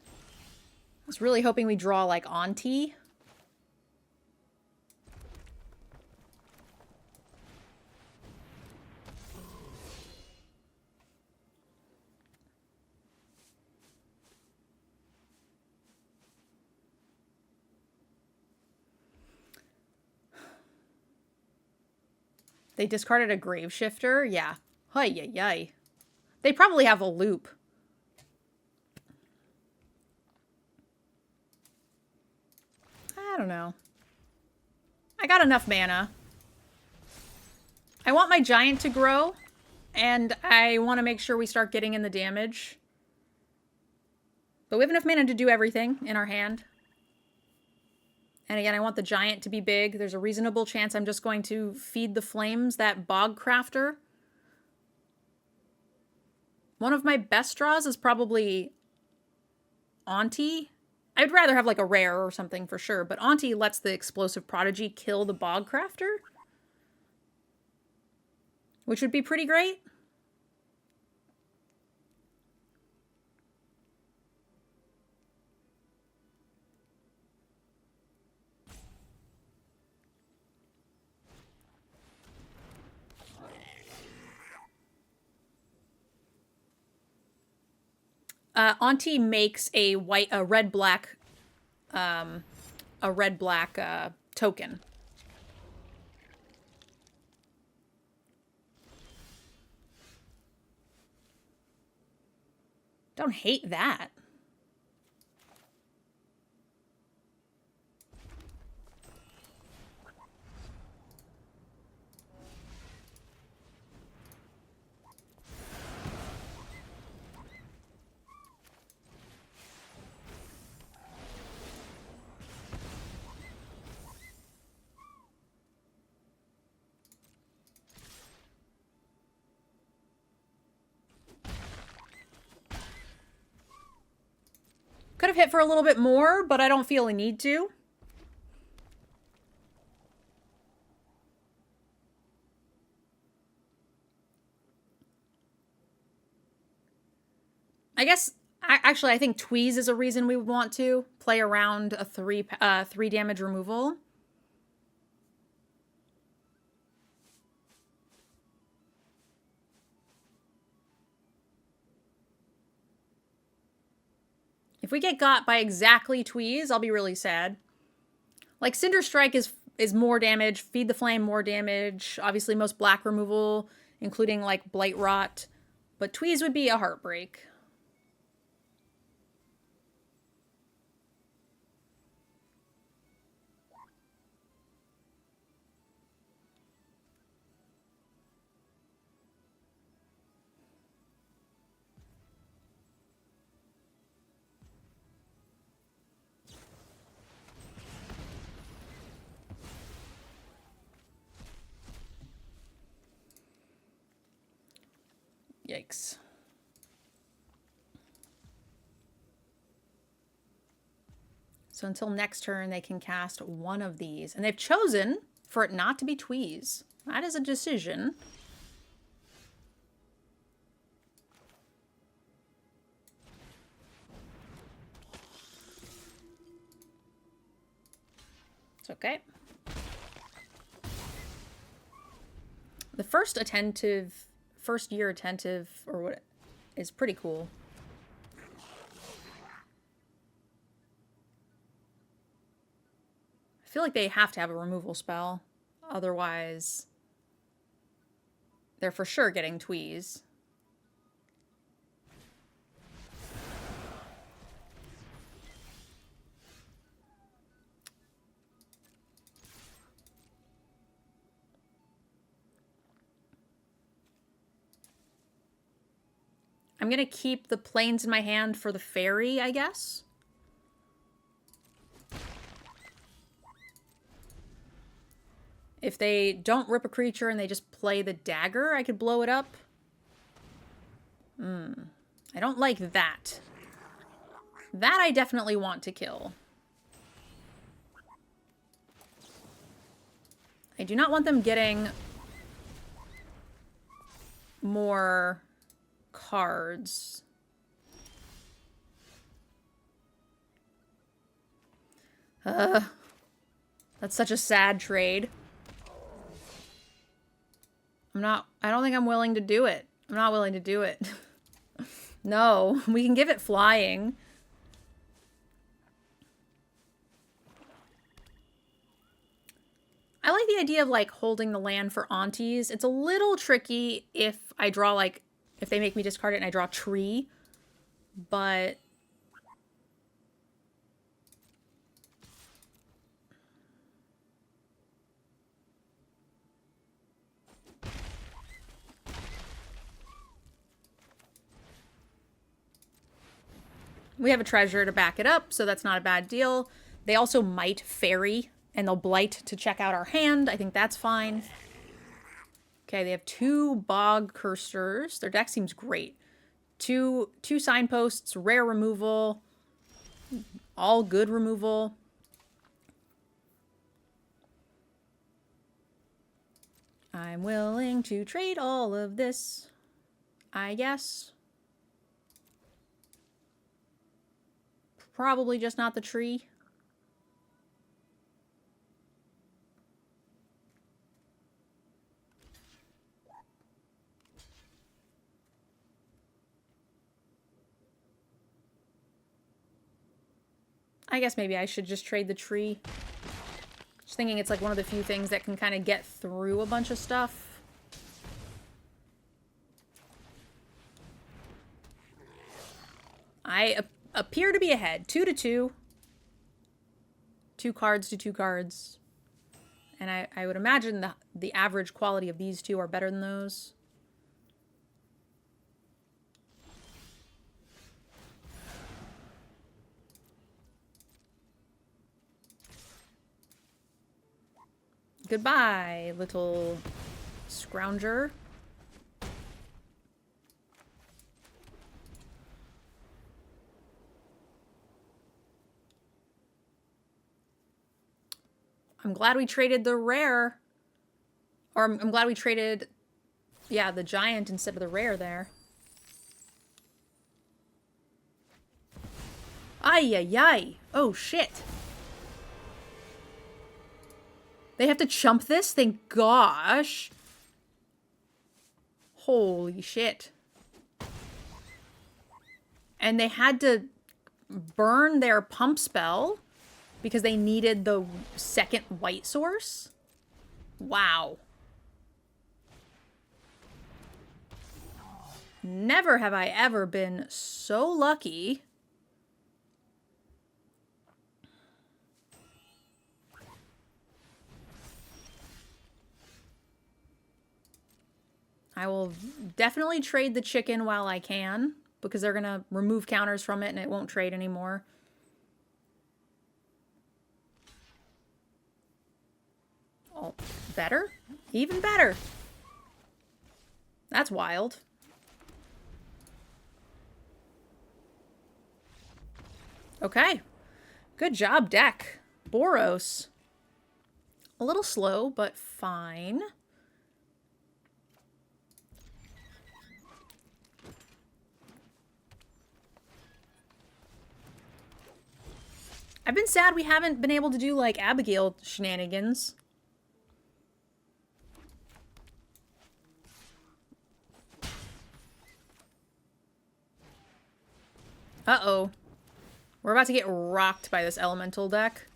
I was really hoping we draw like Auntie. They discarded a Grave Shifter? Yeah. Hi, yi, yi. They probably have a loop. I don't know. I got enough mana. I want my giant to grow, and I want to make sure we start getting in the damage. But we have enough mana to do everything in our hand. And again, I want the giant to be big. There's a reasonable chance I'm just going to feed the flames that bog crafter. One of my best draws is probably Auntie. I'd rather have like a rare or something for sure, but Auntie lets the explosive prodigy kill the bog crafter, which would be pretty great. Auntie makes a red-black token. Don't hate that. Could have hit for a little bit more, but I don't feel a need to. I guess, actually, I think Tweeze is a reason we would want to play around a 3 damage removal. If we get got by exactly Tweeze, I'll be really sad. Like, Cinder Strike is more damage, Feed the Flame more damage, obviously most black removal, including, like, Blight Rot. But Tweeze would be a heartbreak. Yikes. So until next turn, they can cast one of these. And they've chosen for it not to be Tweeze. That is a decision. It's okay. The first year attentive, or what, is pretty cool. I feel like they have to have a removal spell. Otherwise, they're for sure getting Tweeze. I'm going to keep the planes in my hand for the fairy, I guess. If they don't rip a creature and they just play the dagger, I could blow it up. I don't like that. That I definitely want to kill. I do not want them getting more cards. That's such a sad trade. I don't think I'm willing to do it. I'm not willing to do it. No, we can give it flying. I like the idea of, like, holding the land for aunties. It's a little tricky if I draw, like, if they make me discard it and I draw tree, but We have a treasure to back it up, so that's not a bad deal. They also might fairy, and they'll blight to check out our hand. I think that's fine. Okay, they have 2 bog cursors. Their deck seems great. Two signposts, rare removal, all good removal. I'm willing to trade all of this, I guess. Probably just not the tree. I guess maybe I should just trade the tree. Just thinking it's like one of the few things that can kind of get through a bunch of stuff. I appear to be ahead. 2-2. 2 cards to 2 cards. And I would imagine the average quality of these 2 are better than those. Goodbye, little scrounger. I'm glad we traded the rare. Or I'm glad we traded, yeah, the giant instead of the rare there. Ay, ay, ay. Oh, shit. They have to chump this? Thank gosh. Holy shit. And they had to burn their pump spell because they needed the second white source? Wow. Never have I ever been so lucky. I will definitely trade the chicken while I can, because they're going to remove counters from it and it won't trade anymore. Oh, better? Even better. That's wild. Okay. Good job, deck. Boros. A little slow, but fine. I've been sad we haven't been able to do, like, Abigail shenanigans. Uh-oh. We're about to get rocked by this elemental deck.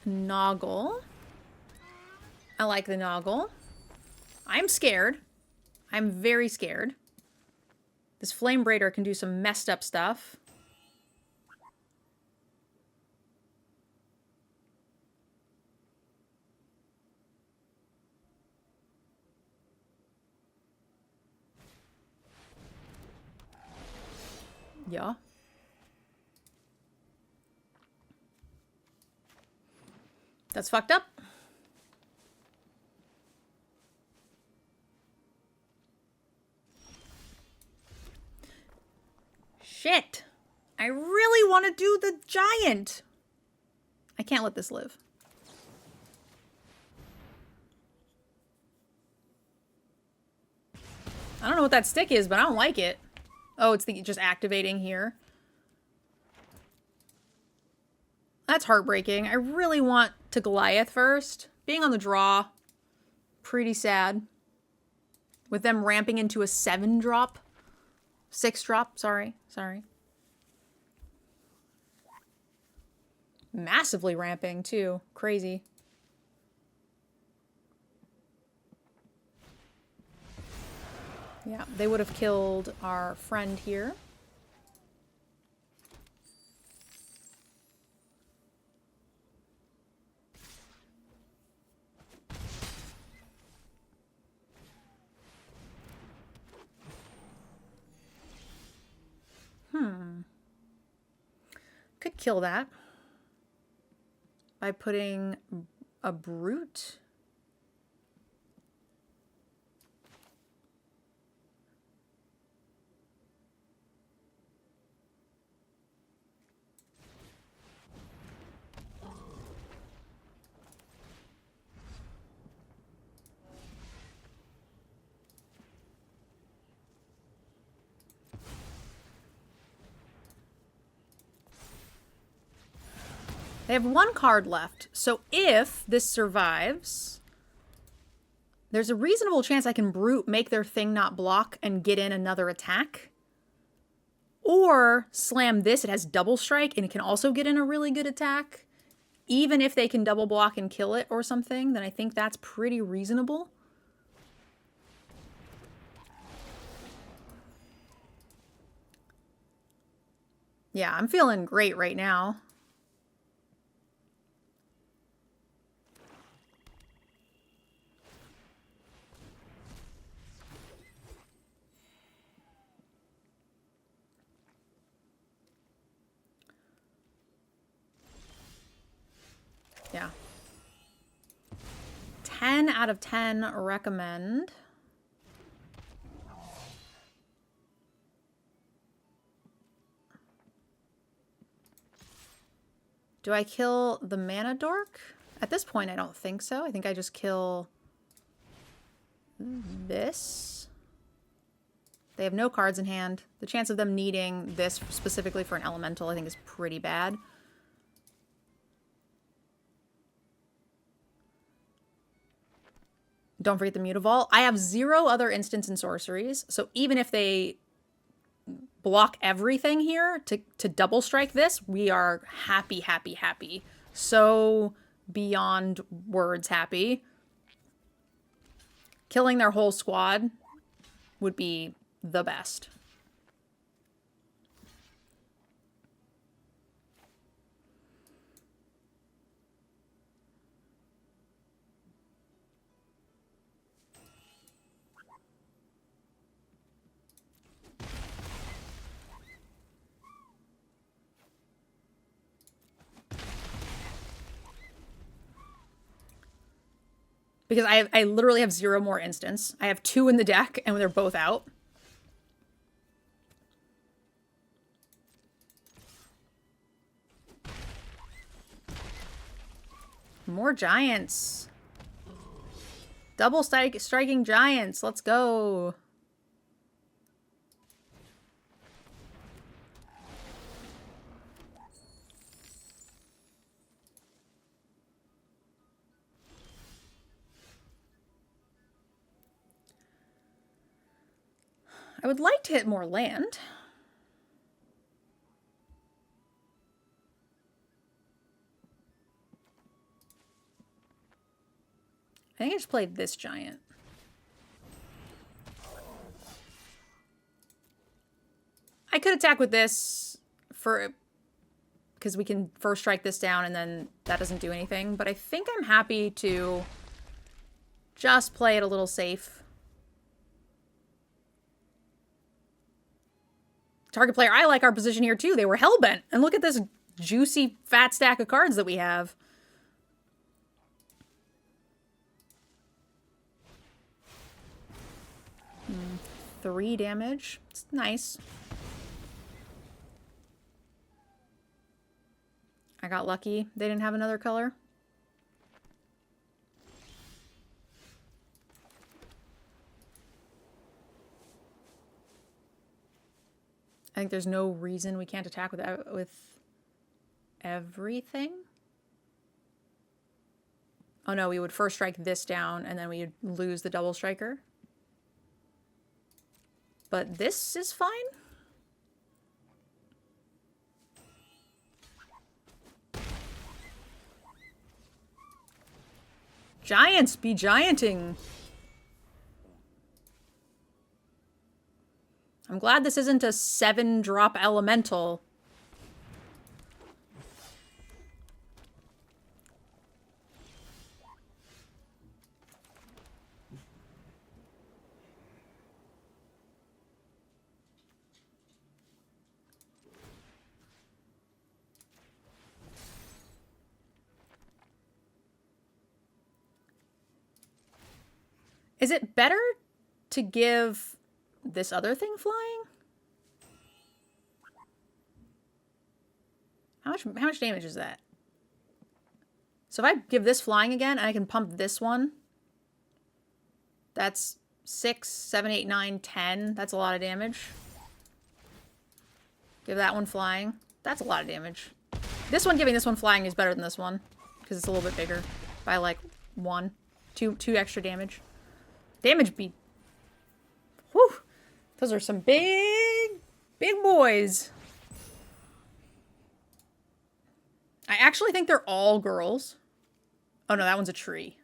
Noggle. I like the Noggle. I'm scared. I'm very scared. This Flame Braider can do some messed up stuff. Yeah. That's fucked up. Shit. I really want to do the giant. I can't let this live. I don't know what that stick is, but I don't like it. Oh, it's just activating here. That's heartbreaking. I really want to Goliath first. Being on the draw, pretty sad. With them ramping into a 7-drop. 6-drop, sorry. Massively ramping, too. Crazy. Yeah, they would have killed our friend here. Could kill that by putting a brute. They have one card left, so if this survives, there's a reasonable chance I can brute, make their thing not block, and get in another attack. Or slam this, it has double strike, and it can also get in a really good attack. Even if they can double block and kill it or something, then I think that's pretty reasonable. Yeah, I'm feeling great right now. Yeah. 10 out of 10 recommend. Do I kill the mana dork? At this point, I don't think so. I think I just kill this. They have no cards in hand. The chance of them needing this specifically for an elemental, I think, is pretty bad. Don't forget the Mutavault. I have 0 other instants and sorceries, so even if they block everything here to double strike this, we are happy, happy, happy. So beyond words happy. Killing their whole squad would be the best. Because I literally have 0 more instants. I have 2 in the deck, and they're both out. More giants. Double striking giants. Let's go. I would like to hit more land. I think I just played this giant. I could attack with this because we can first strike this down and then that doesn't do anything. But I think I'm happy to just play it a little safe. Target player, I like our position here too. They were hellbent. And look at this juicy fat stack of cards that we have. Hmm. 3 damage. It's nice. I got lucky. They didn't have another color. I think there's no reason we can't attack with everything. Oh no, we would first strike this down and then we would lose the double striker. But this is fine. Giants be gianting. I'm glad this isn't a 7-drop elemental. Is it better to give this other thing flying? How much damage is that? So if I give this flying again, and I can pump this one, that's 6, 7, 8, 9, 10. That's a lot of damage. Give that one flying. That's a lot of damage. This one, giving this one flying is better than this one, because it's a little bit bigger by like 1, 2 extra damage. Damage beat. Whew. Those are some big boys. I actually think they're all girls. Oh no, that one's a tree.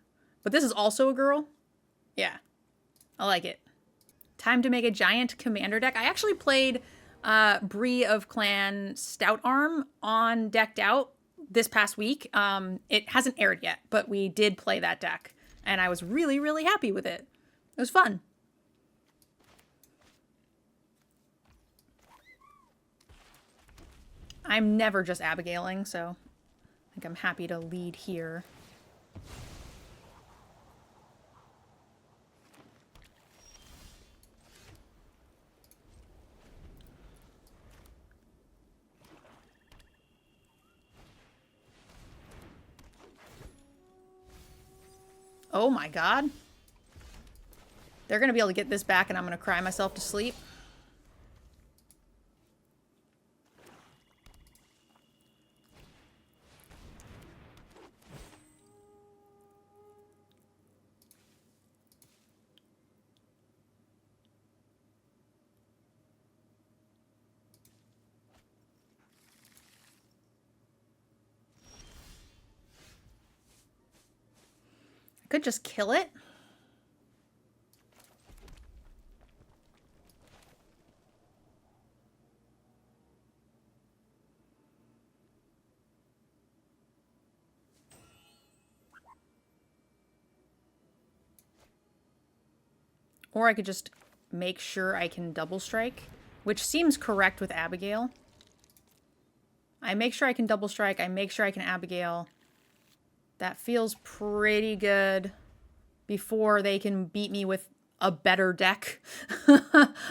But this is also a girl. Yeah. I like it. Time to make a giant commander deck. I actually played Bree of Clan Stout Arm on Decked Out this past week. It hasn't aired yet, but we did play that deck. And I was really, really happy with it. It was fun. I'm never just Abigail-ing, so I think I'm happy to lead here. Oh my god. They're going to be able to get this back and I'm going to cry myself to sleep. I could just kill it. Or I could just make sure I can double strike, which seems correct with Abigail. I make sure I can double strike. I make sure I can Abigail. That feels pretty good before they can beat me with a better deck.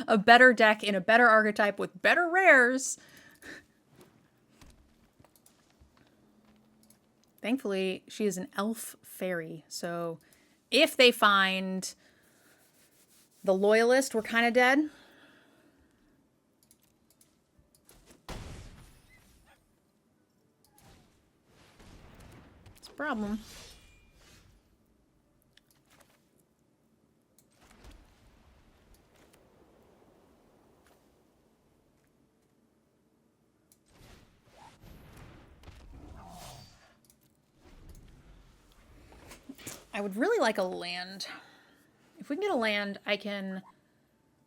A better deck in a better archetype with better rares. Thankfully, she is an elf fairy, so if they find the Loyalist, we're kind of dead. It's a problem. I would really like a land. If we can get a land, I can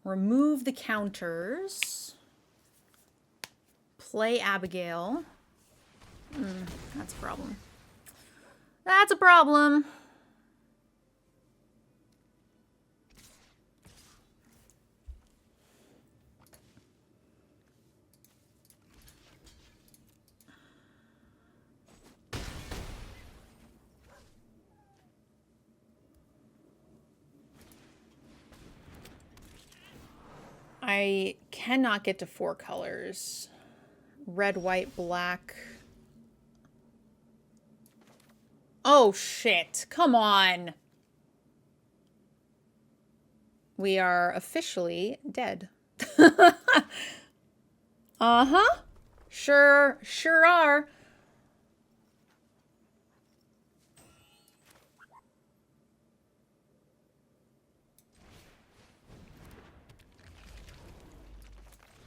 remove the counters. Play Abigail. That's a problem. That's a problem. I cannot get to 4 colors. Red, white, black. Oh, shit. Come on. We are officially dead. Uh-huh. Sure are.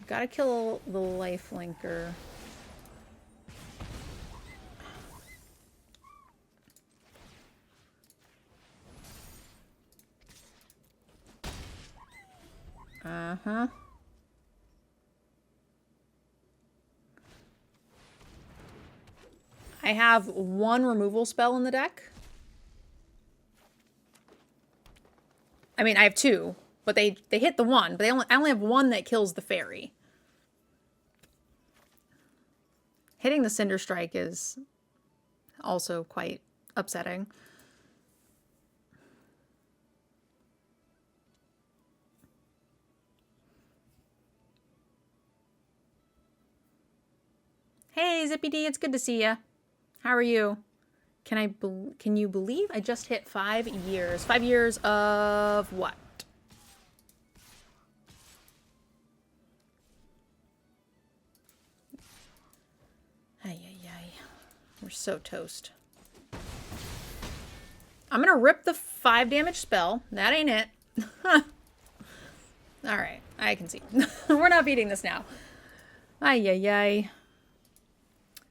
Gotta kill the lifelinker. Uh-huh. I have one removal spell in the deck. I mean, I have two, but they hit the one, but I only have one that kills the fairy. Hitting the Cinder Strike is also quite upsetting. Hey, Zippy D, it's good to see ya. How are you? Can you believe I just hit 5 years? 5 years of what? Ay, ay, ay. We're so toast. I'm gonna rip the 5 damage spell. That ain't it. Alright, I can see. We're not beating this now. Ay, ay, ay.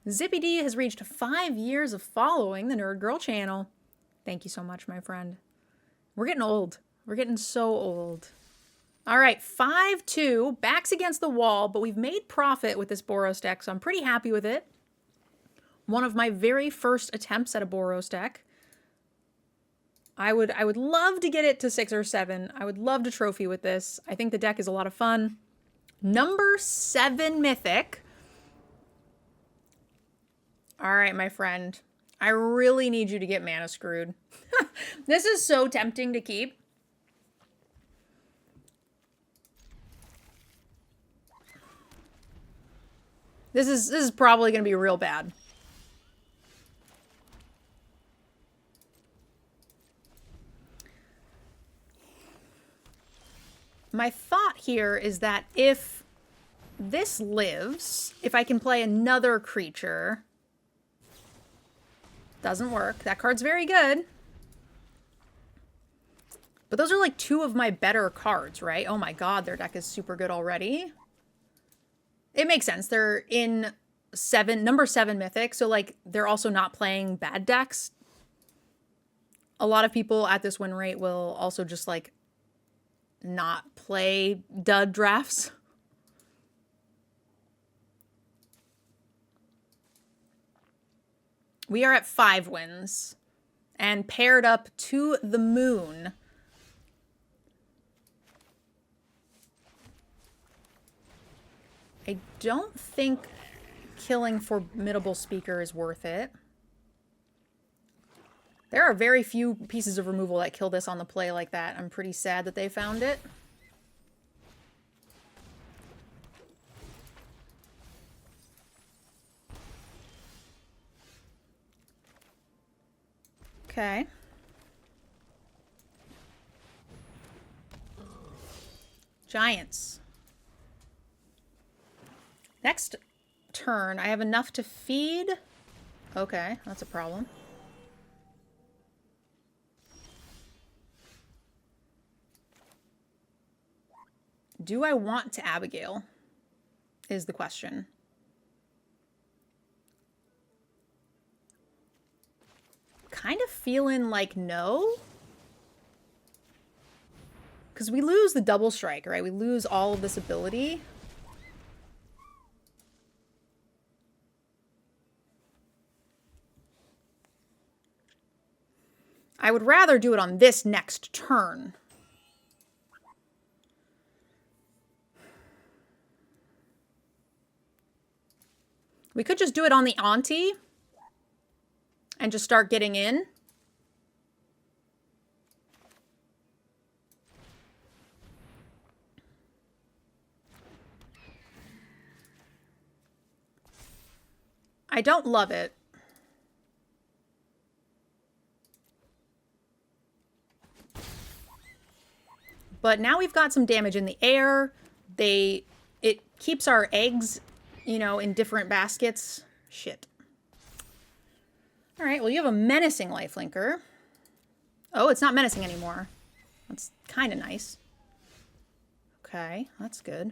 Zippy D has reached 5 years of following the Nerd Girl channel. Thank you so much, my friend. We're getting old. We're getting so old. All right, 5-2. Backs against the wall, but we've made profit with this Boros deck, so I'm pretty happy with it. One of my very first attempts at a Boros deck. I would love to get it to 6 or 7. I would love to trophy with this. I think the deck is a lot of fun. Number 7 Mythic. All right, my friend. I really need you to get mana screwed. This is so tempting to keep. This is probably going to be real bad. My thought here is that if this lives, if I can play another creature... Doesn't work. That card's very good. But those are like 2 of my better cards, right? Oh my god, their deck is super good already. It makes sense. They're in number 7 Mythic, so like they're also not playing bad decks. A lot of people at this win rate will also just like not play dud drafts. We are at 5 wins and paired up to the moon. I don't think killing Formidable Speaker is worth it. There are very few pieces of removal that kill this on the play like that. I'm pretty sad that they found it. Okay. Giants. Next turn, I have enough to feed. Okay, that's a problem. Do I want to Abigail? Is the question. Kind of feeling like no. Because we lose the double strike, right? We lose all of this ability. I would rather do it on this next turn. We could just do it on the Auntie and just start getting in. I don't love it. But now we've got some damage in the air. It keeps our eggs, you know, in different baskets. Shit. All right, well, you have a menacing lifelinker. Oh, it's not menacing anymore. That's kind of nice. Okay, that's good.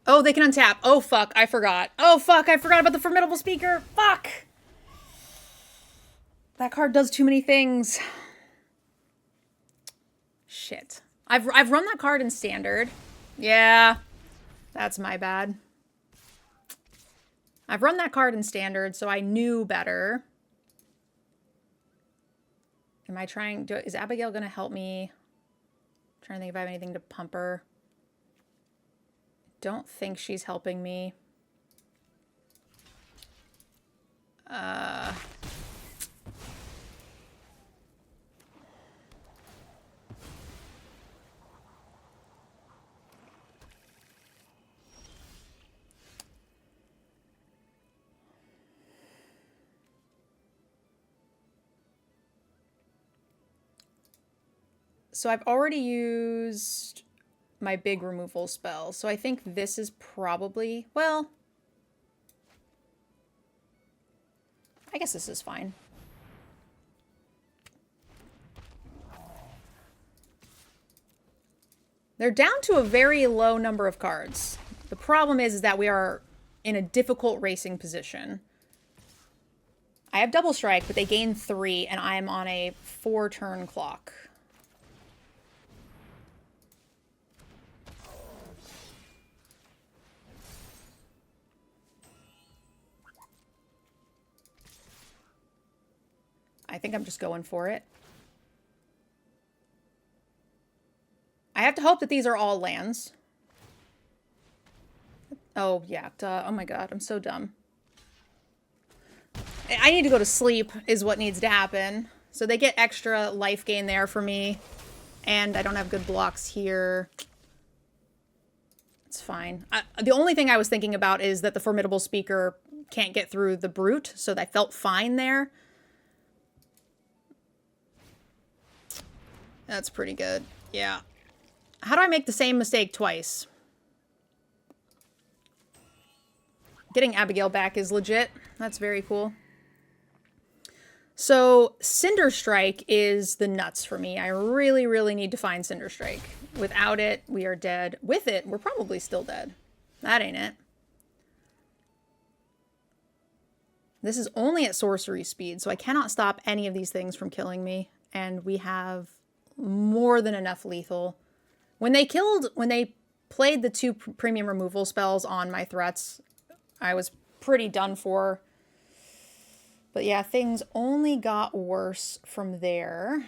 Oh, they can untap. Oh, fuck. I forgot. Oh, fuck. I forgot about the Formidable Speaker. Fuck. That card does too many things. Shit. I've run that card in Standard. Yeah. That's my bad. I've run that card in Standard, so I knew better. Am I trying... Is Abigail going to help me? I'm trying to think if I have anything to pump her. Don't think she's helping me. So I've already used my big removal spell. So I think this is probably, well, I guess this is fine. They're down to a very low number of cards. The problem is that we are in a difficult racing position. I have double strike, but they gain 3, and I'm on a 4-turn clock. I think I'm just going for it. I have to hope that these are all lands. Oh, yeah. Duh. Oh my god, I'm so dumb. I need to go to sleep is what needs to happen. So they get extra life gain there for me. And I don't have good blocks here. It's fine. The only thing I was thinking about is that the Formidable Speaker can't get through the Brute, so I felt fine there. That's pretty good. Yeah. How do I make the same mistake twice? Getting Abigail back is legit. That's very cool. So Cinder Strike is the nuts for me. I really, really need to find Cinder Strike. Without it, we are dead. With it, we're probably still dead. That ain't it. This is only at sorcery speed, so I cannot stop any of these things from killing me. And we have more than enough lethal. When they played the 2 premium removal spells on my threats, I was pretty done for. But yeah, things only got worse from there.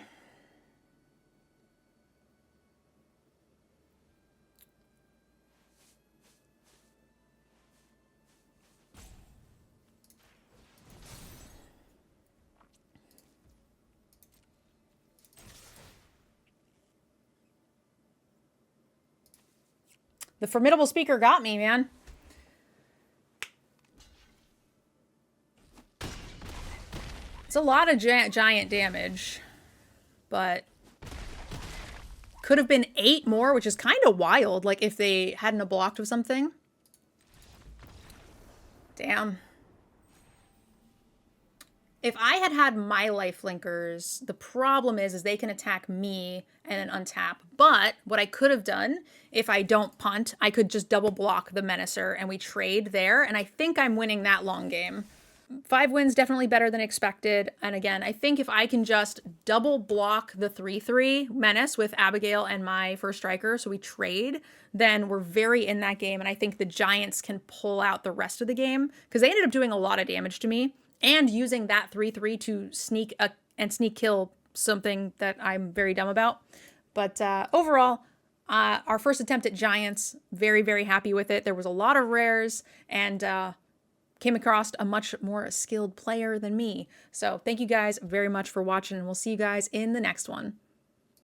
The Formidable Speaker got me, man. It's a lot of giant damage, but could have been 8 more, which is kind of wild, like if they hadn't have blocked with something. Damn. If I had had my life linkers, the problem is they can attack me and then untap. But what I could have done, if I don't punt, I could just double block the Menacer and we trade there. And I think I'm winning that long game. 5 wins, definitely better than expected. And again, I think if I can just double block the 3/3 Menace with Abigail and my first striker, so we trade, then we're very in that game. And I think the Giants can pull out the rest of the game because they ended up doing a lot of damage to me. And using that 3/3 to sneak kill something that I'm very dumb about. But overall, our first attempt at Giants, very, very happy with it. There was a lot of rares and came across a much more skilled player than me. So thank you guys very much for watching and we'll see you guys in the next one.